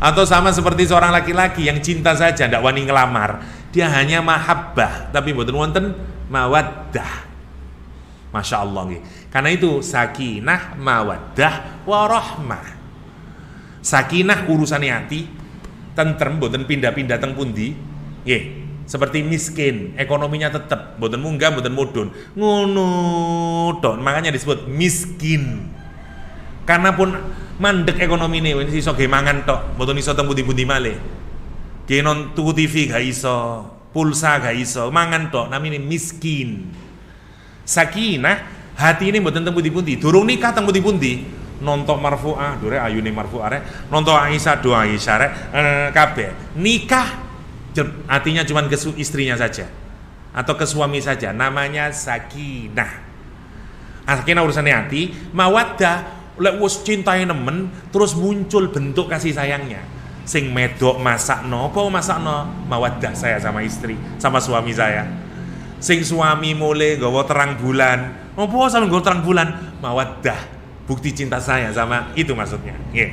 Atau sama seperti seorang laki-laki yang cinta saja ndak wani ngelamar, dia hanya mahabbah tapi mboten wonten mawaddah. Masya Allah nggih. Karena itu sakinah, mawaddah, warahmah. Sakinah urusan hati, tentrem mboten pindah-pindah teng pundi. Nggih. Seperti miskin, ekonominya tetap mboten munggah, mboten mudhun. Ngono tok, makanya disebut miskin. Karena pun mandek ekonomi ini, wis iso ge mangan tok, mboten iso teng pundi-pundi malih. Ge non tuku TV gak iso, pulsa gak iso, mangan tok, namine miskin. Sakinah, hati ini mboten teng pundi-pundi, durung nikah teng pundi-pundi. Nonton marfu'ah, dure ayune marfu'ah rek, nonton Aisyah do Aisyah rek, kabeh. Nikah artinya cuma ke istrinya saja atau ke suami saja, namanya sakinah. Sakinah urusannya hati. Mawaddah lek wis cintae nemen terus muncul bentuk kasih sayangnya. Sing medok masakno, apa masakno? Mawaddah saya sama istri, sama suami saya. Sing suami mulai nggawa terang bulan, apa sampe nggawa terang bulan? Mawaddah, bukti cinta saya sama itu maksudnya. Nggih.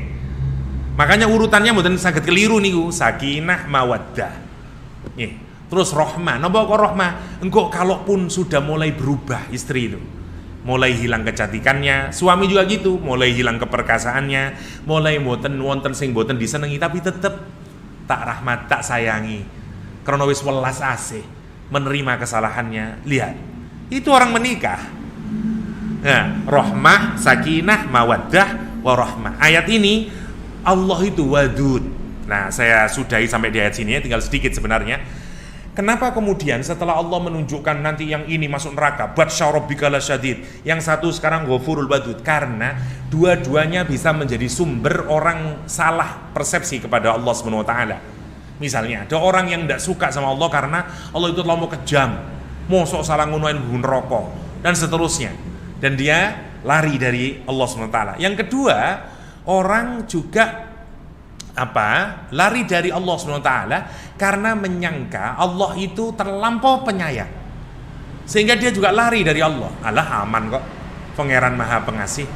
Makanya urutannya mboten saged keliru niku, sakinah mawaddah. Nih, terus rohmah, napa kok rohmah? Engkau kalaupun sudah mulai berubah istri itu, mulai hilang kecantikannya, suami juga gitu, mulai hilang keperkasaannya, mulai mboten wonten sing mboten disenengi, tapi tetep tak rahmat, tak sayangi. Karena wis welas asih menerima kesalahannya. Lihat, itu orang menikah. Nah, rohmah, sakinah, mawaddah, warahmah. Ayat ini Allah itu wadud. Nah, saya sudahi sampai di ayat sini ya, tinggal sedikit sebenarnya. Kenapa kemudian setelah Allah menunjukkan nanti yang ini masuk neraka, batsya rabbika lasyadid, yang satu sekarang ghafurul wadud? Karena dua-duanya bisa menjadi sumber orang salah persepsi kepada Allah Subhanahu wa taala. Misalnya, ada orang yang tidak suka sama Allah karena Allah itu terlalu kejam, mosok salah ngunuin neraka dan seterusnya. Dan dia lari dari Allah Subhanahu wa taala. Yang kedua, orang juga lari dari Allah SWT karena menyangka Allah itu terlampau penyayang, sehingga dia juga lari dari Allah. Alah, aman kok, Pangeran Maha Pengasih.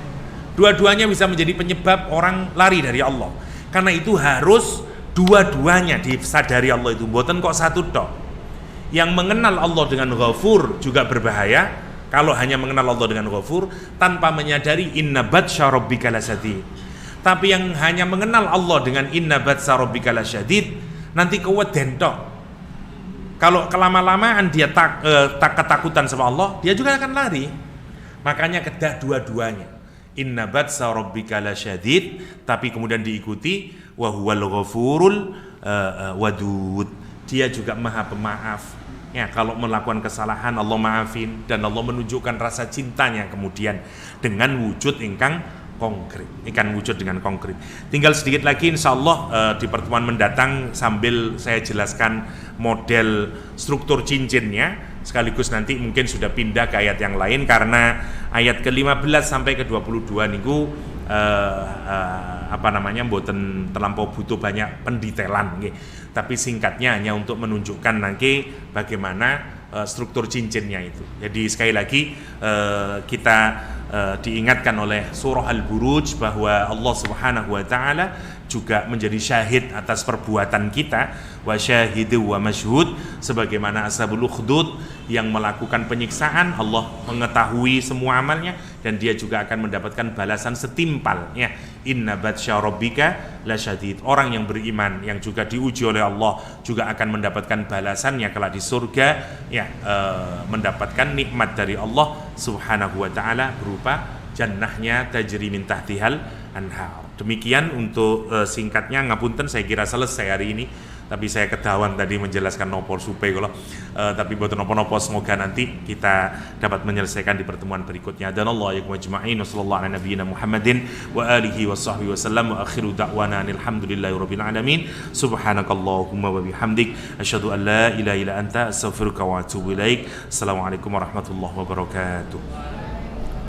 Dua-duanya bisa menjadi penyebab orang lari dari Allah. Karena itu harus dua-duanya disadari Allah itu, mboten kok satu tok. Yang mengenal Allah dengan Ghafur juga berbahaya kalau hanya mengenal Allah dengan Ghafur tanpa menyadari inna batsya rabbika lasyadid. Tapi yang hanya mengenal Allah dengan inna batsya rabbika lasyadid, nanti keweden tok. Kalau kelama-lamaan dia ketakutan sama Allah, dia juga akan lari. Makanya kedah dua-duanya. inna batsa rabbika lasyadid, tapi kemudian diikuti wa huwal ghafurul wadud. Dia juga Maha Pemaaf. Ya, kalau melakukan kesalahan Allah maafin, dan Allah menunjukkan rasa cintanya kemudian dengan wujud ingkang konkret, Tinggal sedikit lagi insya Allah di pertemuan mendatang sambil saya jelaskan model struktur cincinnya, sekaligus nanti mungkin sudah pindah ke ayat yang lain, karena ayat ke-15 sampai ke-22 niku mboten terlampau butuh banyak pendetailan nggih. Tapi singkatnya hanya untuk menunjukkan nanti bagaimana struktur cincinnya itu. Jadi sekali lagi kita diingatkan oleh surah Al-Buruj bahwa Allah Subhanahu wa taala juga menjadi syahid atas perbuatan kita, wa syahidu wa masyhud, sebagaimana ashabul ukhdud yang melakukan penyiksaan, Allah mengetahui semua amalnya dan dia juga akan mendapatkan balasan setimpal, ya. Inna batsya rabbika lasyadid. Orang yang beriman yang juga diuji oleh Allah juga akan mendapatkan balasannya kelak di surga, ya, mendapatkan nikmat dari Allah Subhanahu wa taala berupa jannahnya tajri min tahtihal anhar. Demikian untuk singkatnya, ngapunten saya kira selesai hari ini, tapi saya kedawan tadi menjelaskan nopo supe kalau tapi buat nopo-nopo, semoga nanti kita dapat menyelesaikan di pertemuan berikutnya. Dan Allah yakum ajma'in, sallallahu ala nabiyyina Muhammadin wa alihi wa sahbihi wasallam, wa akhiru da'wana alhamdulillahi rabbil alamin. Subhanakallahumma wa bihamdik asyhadu an la ilaha illa anta astaghfiruka wa atubu ilaik. Assalamualaikum warahmatullahi wabarakatuh.